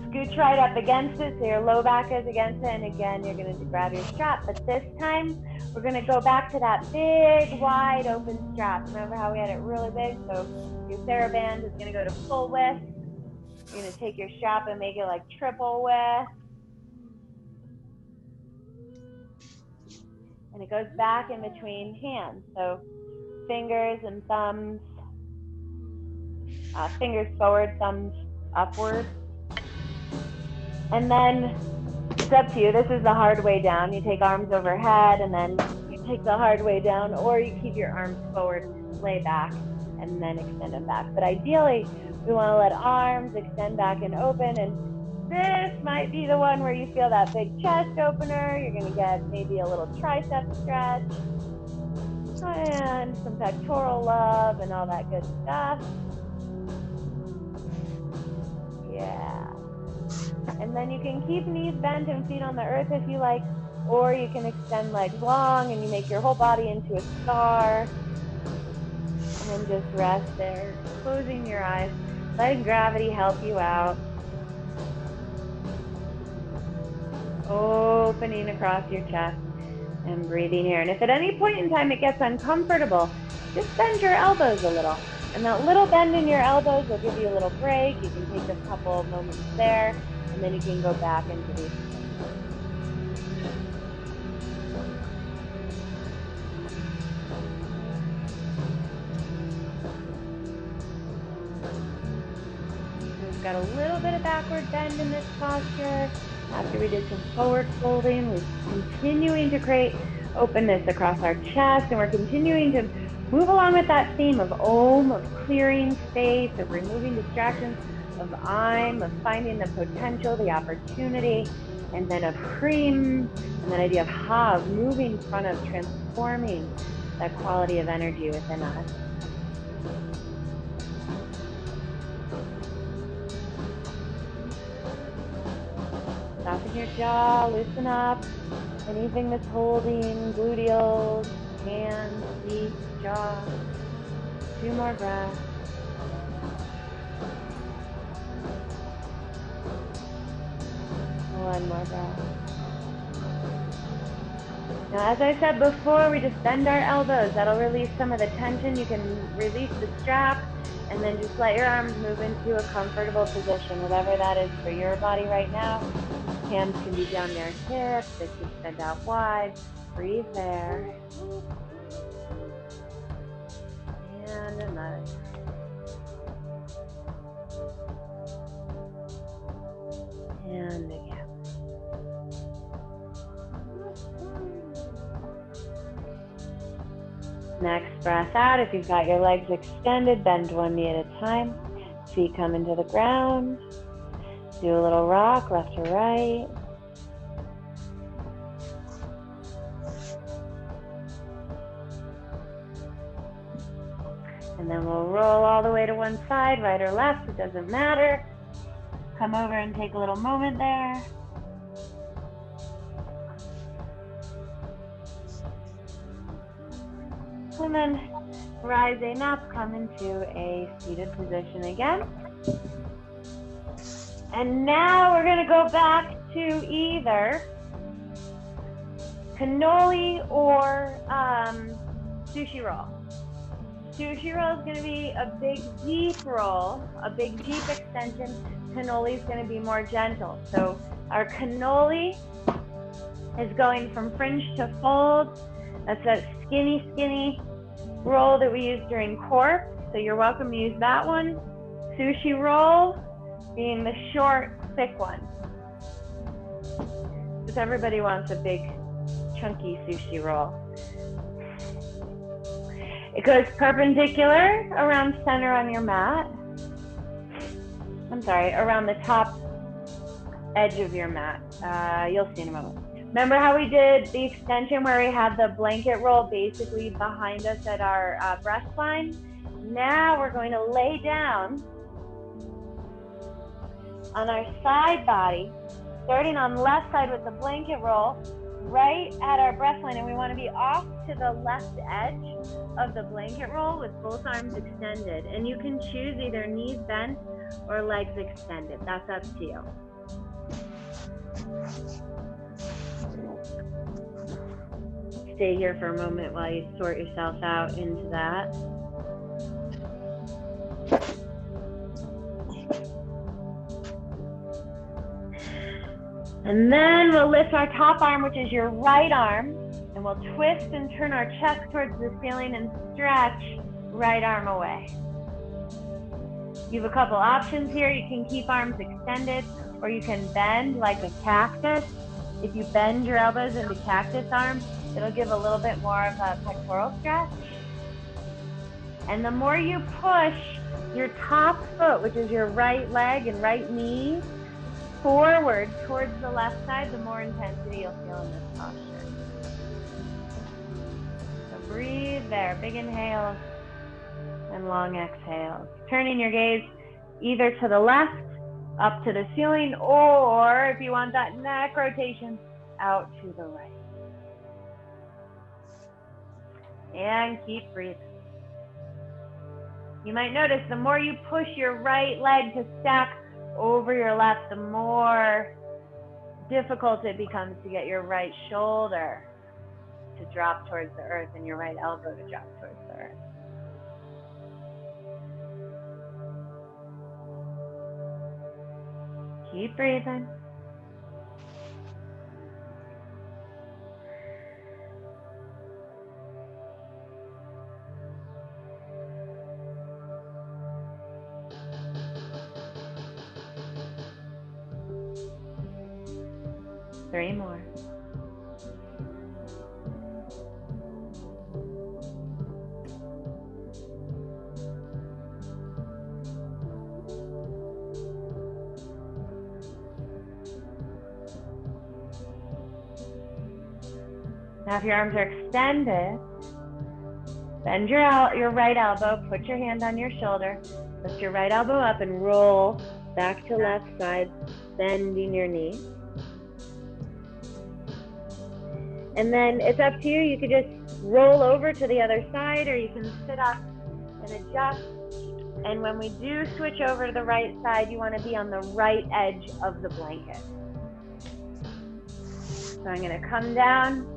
Scooch right up against it so your low back is against it, and again you're going to grab your strap, but this time we're going to go back to that big wide open strap. Remember how we had it really big? So your TheraBand is going to go to full width. You're going to take your strap and make it like triple width. And it goes back in between hands. So fingers and thumbs, fingers forward, thumbs upward. And then it's up to you. This is the hard way down. You take arms overhead and then you take the hard way down, or you keep your arms forward, lay back, and then extend them back. But ideally, we want to let arms extend back and open, and this might be the one where you feel that big chest opener. You're going to get maybe a little tricep stretch and some pectoral love and all that good stuff. Yeah. And then you can keep knees bent and feet on the earth if you like, or you can extend legs long and you make your whole body into a star. And then just rest there, closing your eyes. Let gravity help you out. Opening across your chest and breathing here. And if at any point in time it gets uncomfortable, just bend your elbows a little. And that little bend in your elbows will give you a little break. You can take a couple of moments there, and then you can go back into the We've got a little bit of backward bend in this posture. After we did some forward folding, we're continuing to create openness across our chest, and we're continuing to move along with that theme of Om, of clearing space, of removing distractions, of I'm, of finding the potential, the opportunity, and then of HRIM, and that idea of Ha, of moving in front of transforming that quality of energy within us. Soften your jaw, loosen up. Anything that's holding, gluteals, hands, feet, jaw. 2 more breaths. One more breath. Now, as I said before, we just bend our elbows. That'll release some of the tension. You can release the strap And then just let your arms move into a comfortable position, whatever that is for your body right now. Hands can be down near hips, they can extend out wide. Breathe there. And another. And again. Next breath out. If you've got your legs extended, bend one knee at a time. Feet come into the ground. Do a little rock, left to right. And then we'll roll all the way to one side, right or left, it doesn't matter. Come over and take a little moment there. And then rising up, come into a seated position again. And now we're gonna go back to either cannoli or sushi roll. Sushi roll is gonna be a big deep roll, a big deep extension. Cannoli is gonna be more gentle. So our cannoli is going from fringe to fold. That's that skinny roll that we use during corp. So you're welcome to use that one. Sushi roll being the short, thick one. Because everybody wants a big, chunky sushi roll. It goes perpendicular around center on your mat. I'm sorry, around the top edge of your mat. You'll see in a moment. Remember how we did the extension where we had the blanket roll basically behind us at our breastline? Now we're going to lay down on our side body, starting on left side with the blanket roll, right at our breastline, and we want to be off to the left edge of the blanket roll with both arms extended. And you can choose either knees bent or legs extended. That's up to you. Stay here for a moment while you sort yourself out into that. And then we'll lift our top arm, which is your right arm, and we'll twist and turn our chest towards the ceiling and stretch right arm away. You have a couple options here. You can keep arms extended, or you can bend like a cactus. If you bend your elbows into cactus arms, it'll give a little bit more of a pectoral stretch. And the more you push your top foot, which is your right leg and right knee, forward towards the left side, the more intensity you'll feel in this posture. So breathe there, big inhales and long exhales. Turning your gaze either to the left, up to the ceiling, or if you want that neck rotation, out to the right. And keep breathing. You might notice the more you push your right leg to stack over your left, the more difficult it becomes to get your right shoulder to drop towards the earth and your right elbow to drop towards the earth. Keep breathing. Three more. Now if your arms are extended, bend your right elbow, put your hand on your shoulder, lift your right elbow up and roll back to left side, bending your knee. And then it's up to you. You could just roll over to the other side, or you can sit up and adjust. And when we do switch over to the right side, you want to be on the right edge of the blanket. So I'm going to come down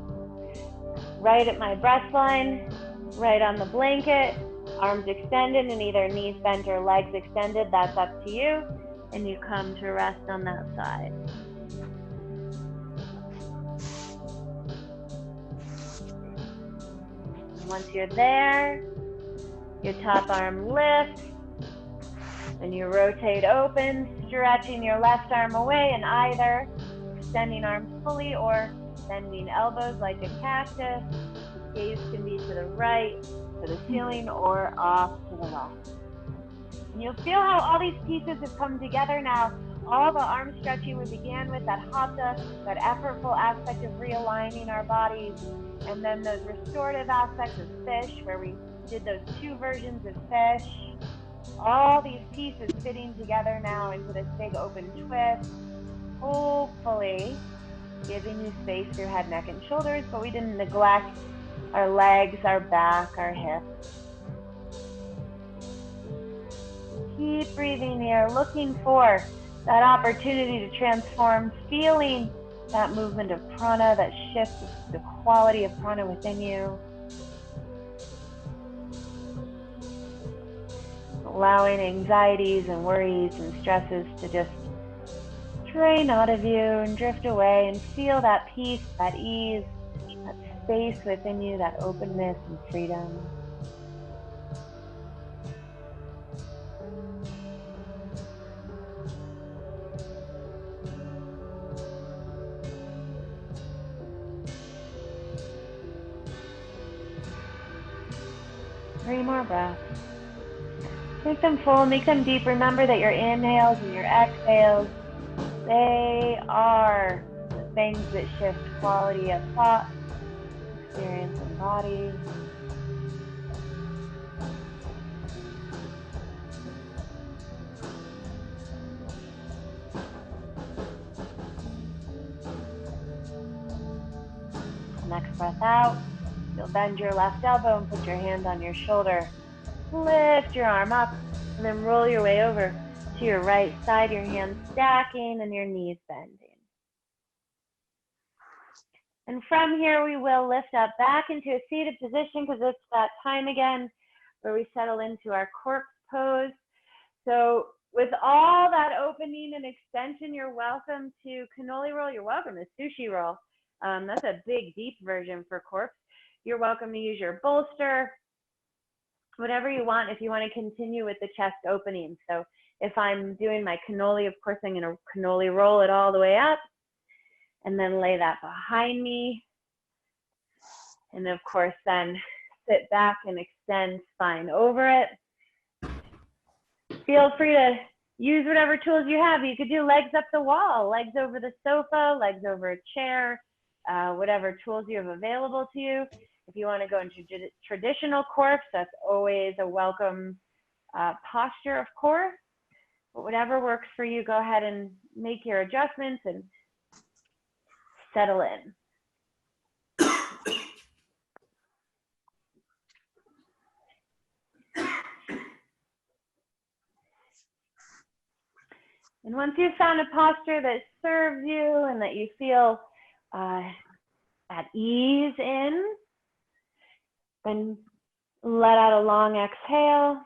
right at my breastline, right on the blanket. Arms extended and either knees bent or legs extended, that's up to you. And you come to rest on that side. And once you're there, your top arm lifts, and you rotate open, stretching your left arm away and either extending arms fully or bending elbows like a cactus. Gaze can be to the right, to the ceiling, or off to the left. And you'll feel how all these pieces have come together now. All the arm stretching we began with, that hatha, that effortful aspect of realigning our bodies, and then those restorative aspects of fish, where we did those 2 versions of fish. All these pieces fitting together now into this big open twist, hopefully giving you space through head, neck, and shoulders, but we didn't neglect our legs, our back, our hips. Keep breathing here, looking for that opportunity to transform, feeling that movement of prana, that shift, the quality of prana within you. Allowing anxieties and worries and stresses to just drain out of you and drift away, and feel that peace, that ease, that space within you, that openness and freedom. Three more breaths. Make them full, make them deep. Remember that your inhales and your exhales, they are the things that shift quality of thought, experience, and body. Next breath out, you'll bend your left elbow and put your hand on your shoulder. Lift your arm up and then roll your way over to your right side, your hands stacking and your knees bending. And from here, we will lift up back into a seated position, because it's that time again where we settle into our corpse pose. So with all that opening and extension, you're welcome to cannoli roll. You're welcome to sushi roll. That's a big, deep version for corpse. You're welcome to use your bolster, whatever you want, if you want to continue with the chest opening. So if I'm doing my cannoli, of course, I'm going to cannoli roll it all the way up and then lay that behind me. And of course, then sit back and extend spine over it. Feel free to use whatever tools you have. You could do legs up the wall, legs over the sofa, legs over a chair, whatever tools you have available to you. If you want to go into traditional corpse, that's always a welcome posture, of course. But whatever works for you, go ahead and make your adjustments and settle in. And once you've found a posture that serves you and that you feel at ease in, then let out a long exhale.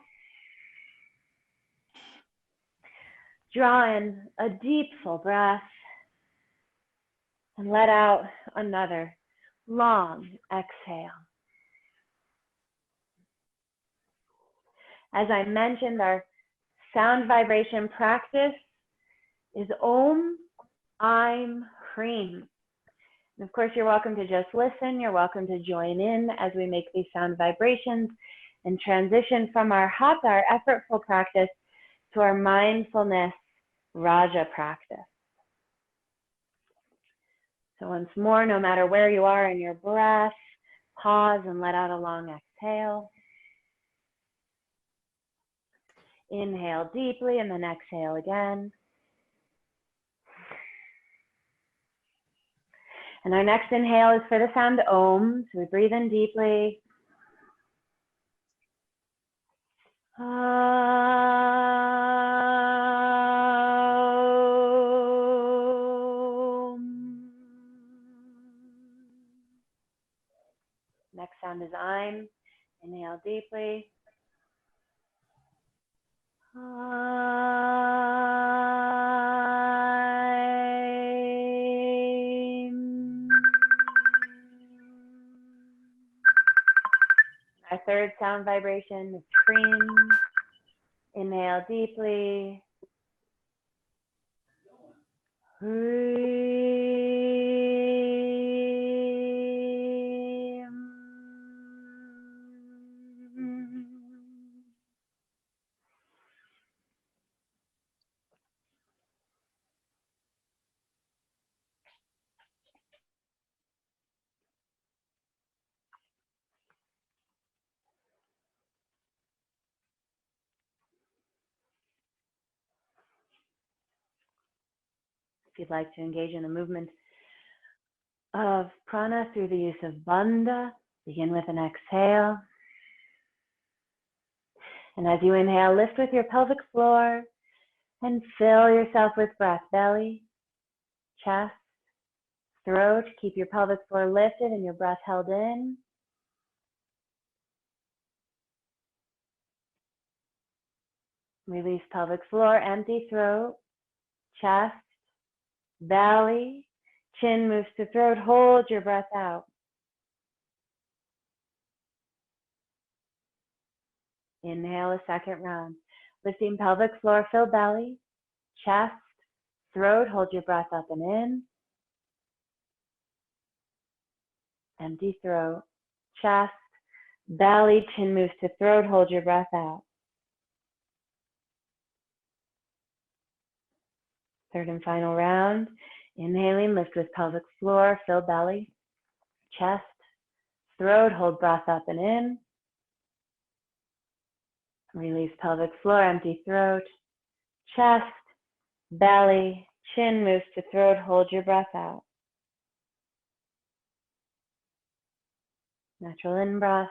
Draw in a deep, full breath. And let out another long exhale. As I mentioned, our sound vibration practice is Om, I'm, HRIM. And of course, you're welcome to just listen. You're welcome to join in as we make these sound vibrations and transition from our hatha, our effortful practice, to our mindfulness Raja practice. So once more, no matter where you are in your breath, pause and let out a long exhale. Inhale deeply and then exhale again. And our next inhale is for the sound Om. So we breathe in deeply. Next sound is I'm. Inhale deeply. Our third sound vibration is HRIM. Inhale deeply. If you'd like to engage in the movement of prana through the use of bandha, begin with an exhale. And as you inhale, lift with your pelvic floor and fill yourself with breath. Belly, chest, throat. Keep your pelvic floor lifted and your breath held in. Release pelvic floor, empty throat, chest, belly, chin moves to throat. Hold your breath out. Inhale a second round. Lifting pelvic floor, fill belly, chest, throat. Hold your breath up and in. Empty throat, chest, belly, chin moves to throat. Hold your breath out. Third and final round. Inhaling, lift with pelvic floor, fill belly, chest, throat. Hold breath up and in. Release pelvic floor, empty throat, chest, belly, chin moves to throat. Hold your breath out. Natural in-breath,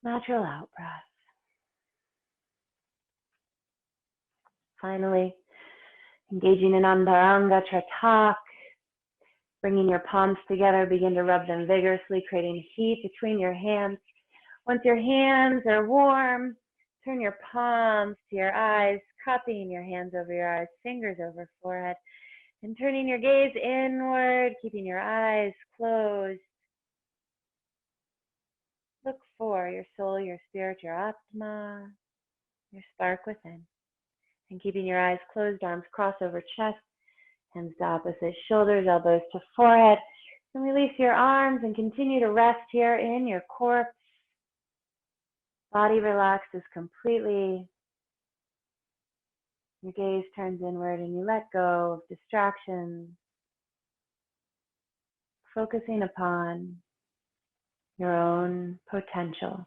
natural out-breath. Finally, engaging in Antaranga Tratak, bringing your palms together, begin to rub them vigorously, creating heat between your hands. Once your hands are warm, turn your palms to your eyes, cupping your hands over your eyes, fingers over forehead, and turning your gaze inward, keeping your eyes closed. Look for your soul, your spirit, your Atma, your spark within. And keeping your eyes closed, arms cross over chest, hands to opposite shoulders, elbows to forehead. And release your arms and continue to rest here in your corpse. Body relaxes completely. Your gaze turns inward and you let go of distractions, focusing upon your own potential.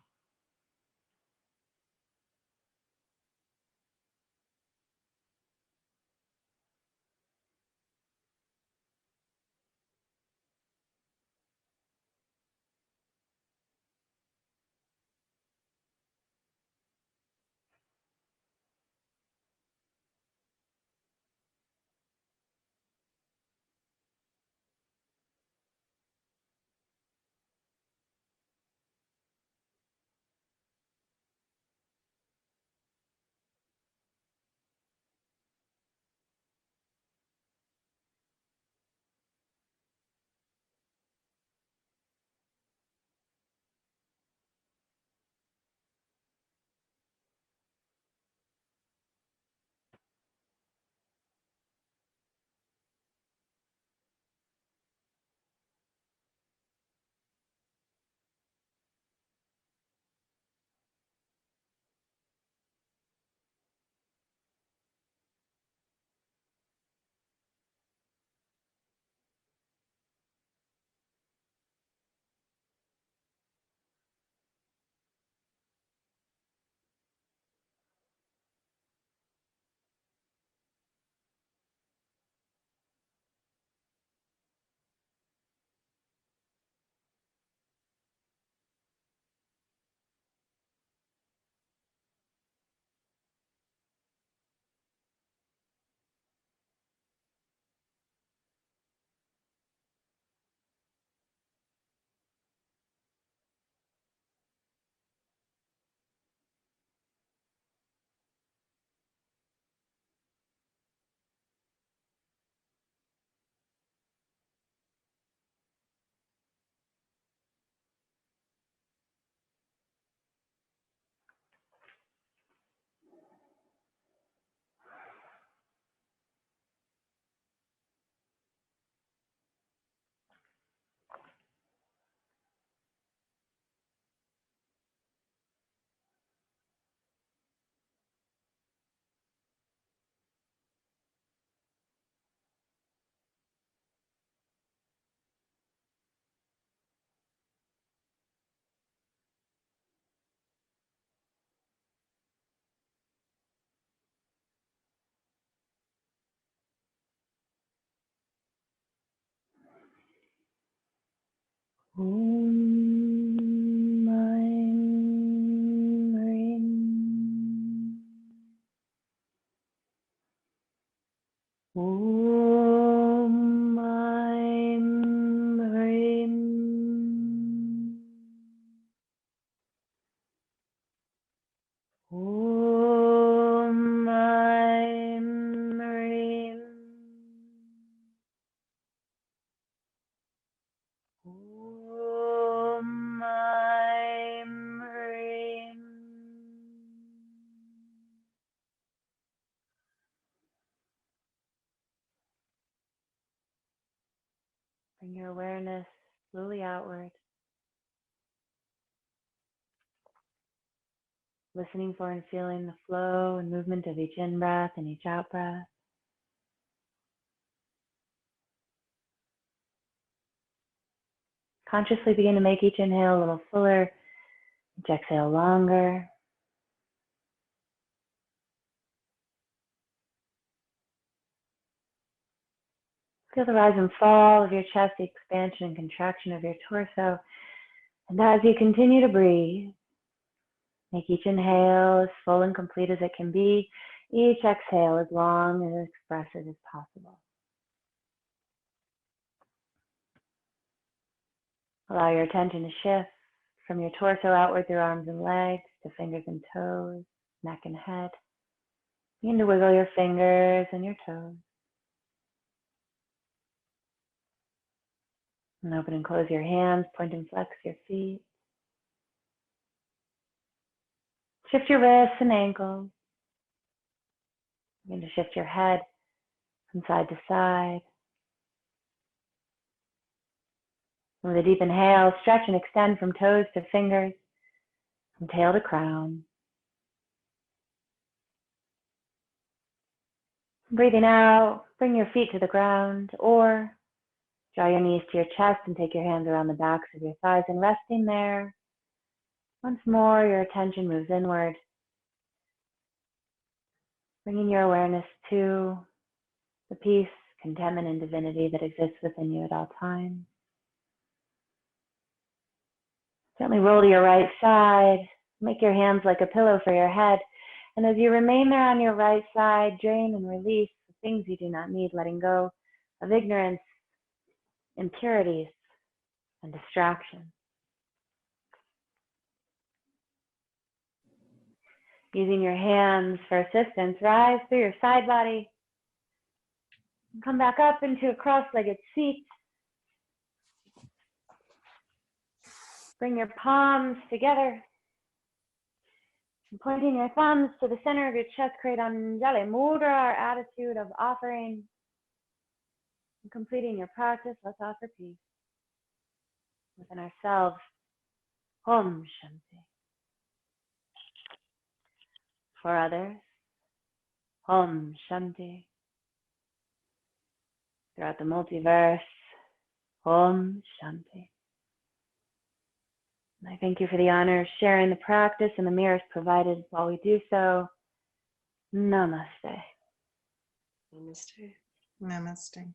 Om HRIM. Om HRIM. Om HRIM. Om HRIM. Bring your awareness slowly outward, listening for and feeling the flow and movement of each in-breath and each out-breath. Consciously begin to make each inhale a little fuller, each exhale longer. Feel the rise and fall of your chest, the expansion and contraction of your torso. And as you continue to breathe, make each inhale as full and complete as it can be, each exhale as long and as expressive as possible. Allow your attention to shift from your torso outward through arms and legs to fingers and toes, neck and head. Begin to wiggle your fingers and your toes. And open and close your hands, point and flex your feet. Shift your wrists and ankles. Begin to shift your head from side to side. With a deep inhale, stretch and extend from toes to fingers, from tail to crown. Breathing out, bring your feet to the ground, or draw your knees to your chest and take your hands around the backs of your thighs, and resting there. Once more, your attention moves inward, bringing your awareness to the peace, contentment, and divinity that exists within you at all times. Gently roll to your right side, make your hands like a pillow for your head, and as you remain there on your right side, drain and release the things you do not need, letting go of ignorance, impurities, and distraction. Using your hands for assistance, rise through your side body, and come back up into a cross-legged seat. Bring your palms together, and pointing your thumbs to the center of your chest, create Anjali Mudra, our attitude of offering. And completing your practice, let's offer peace within ourselves. Om Shanti. For others, Om Shanti. Throughout the multiverse, Om Shanti. And I thank you for the honor of sharing the practice and the mirrors provided while we do so. Namaste. Namaste. Namaste.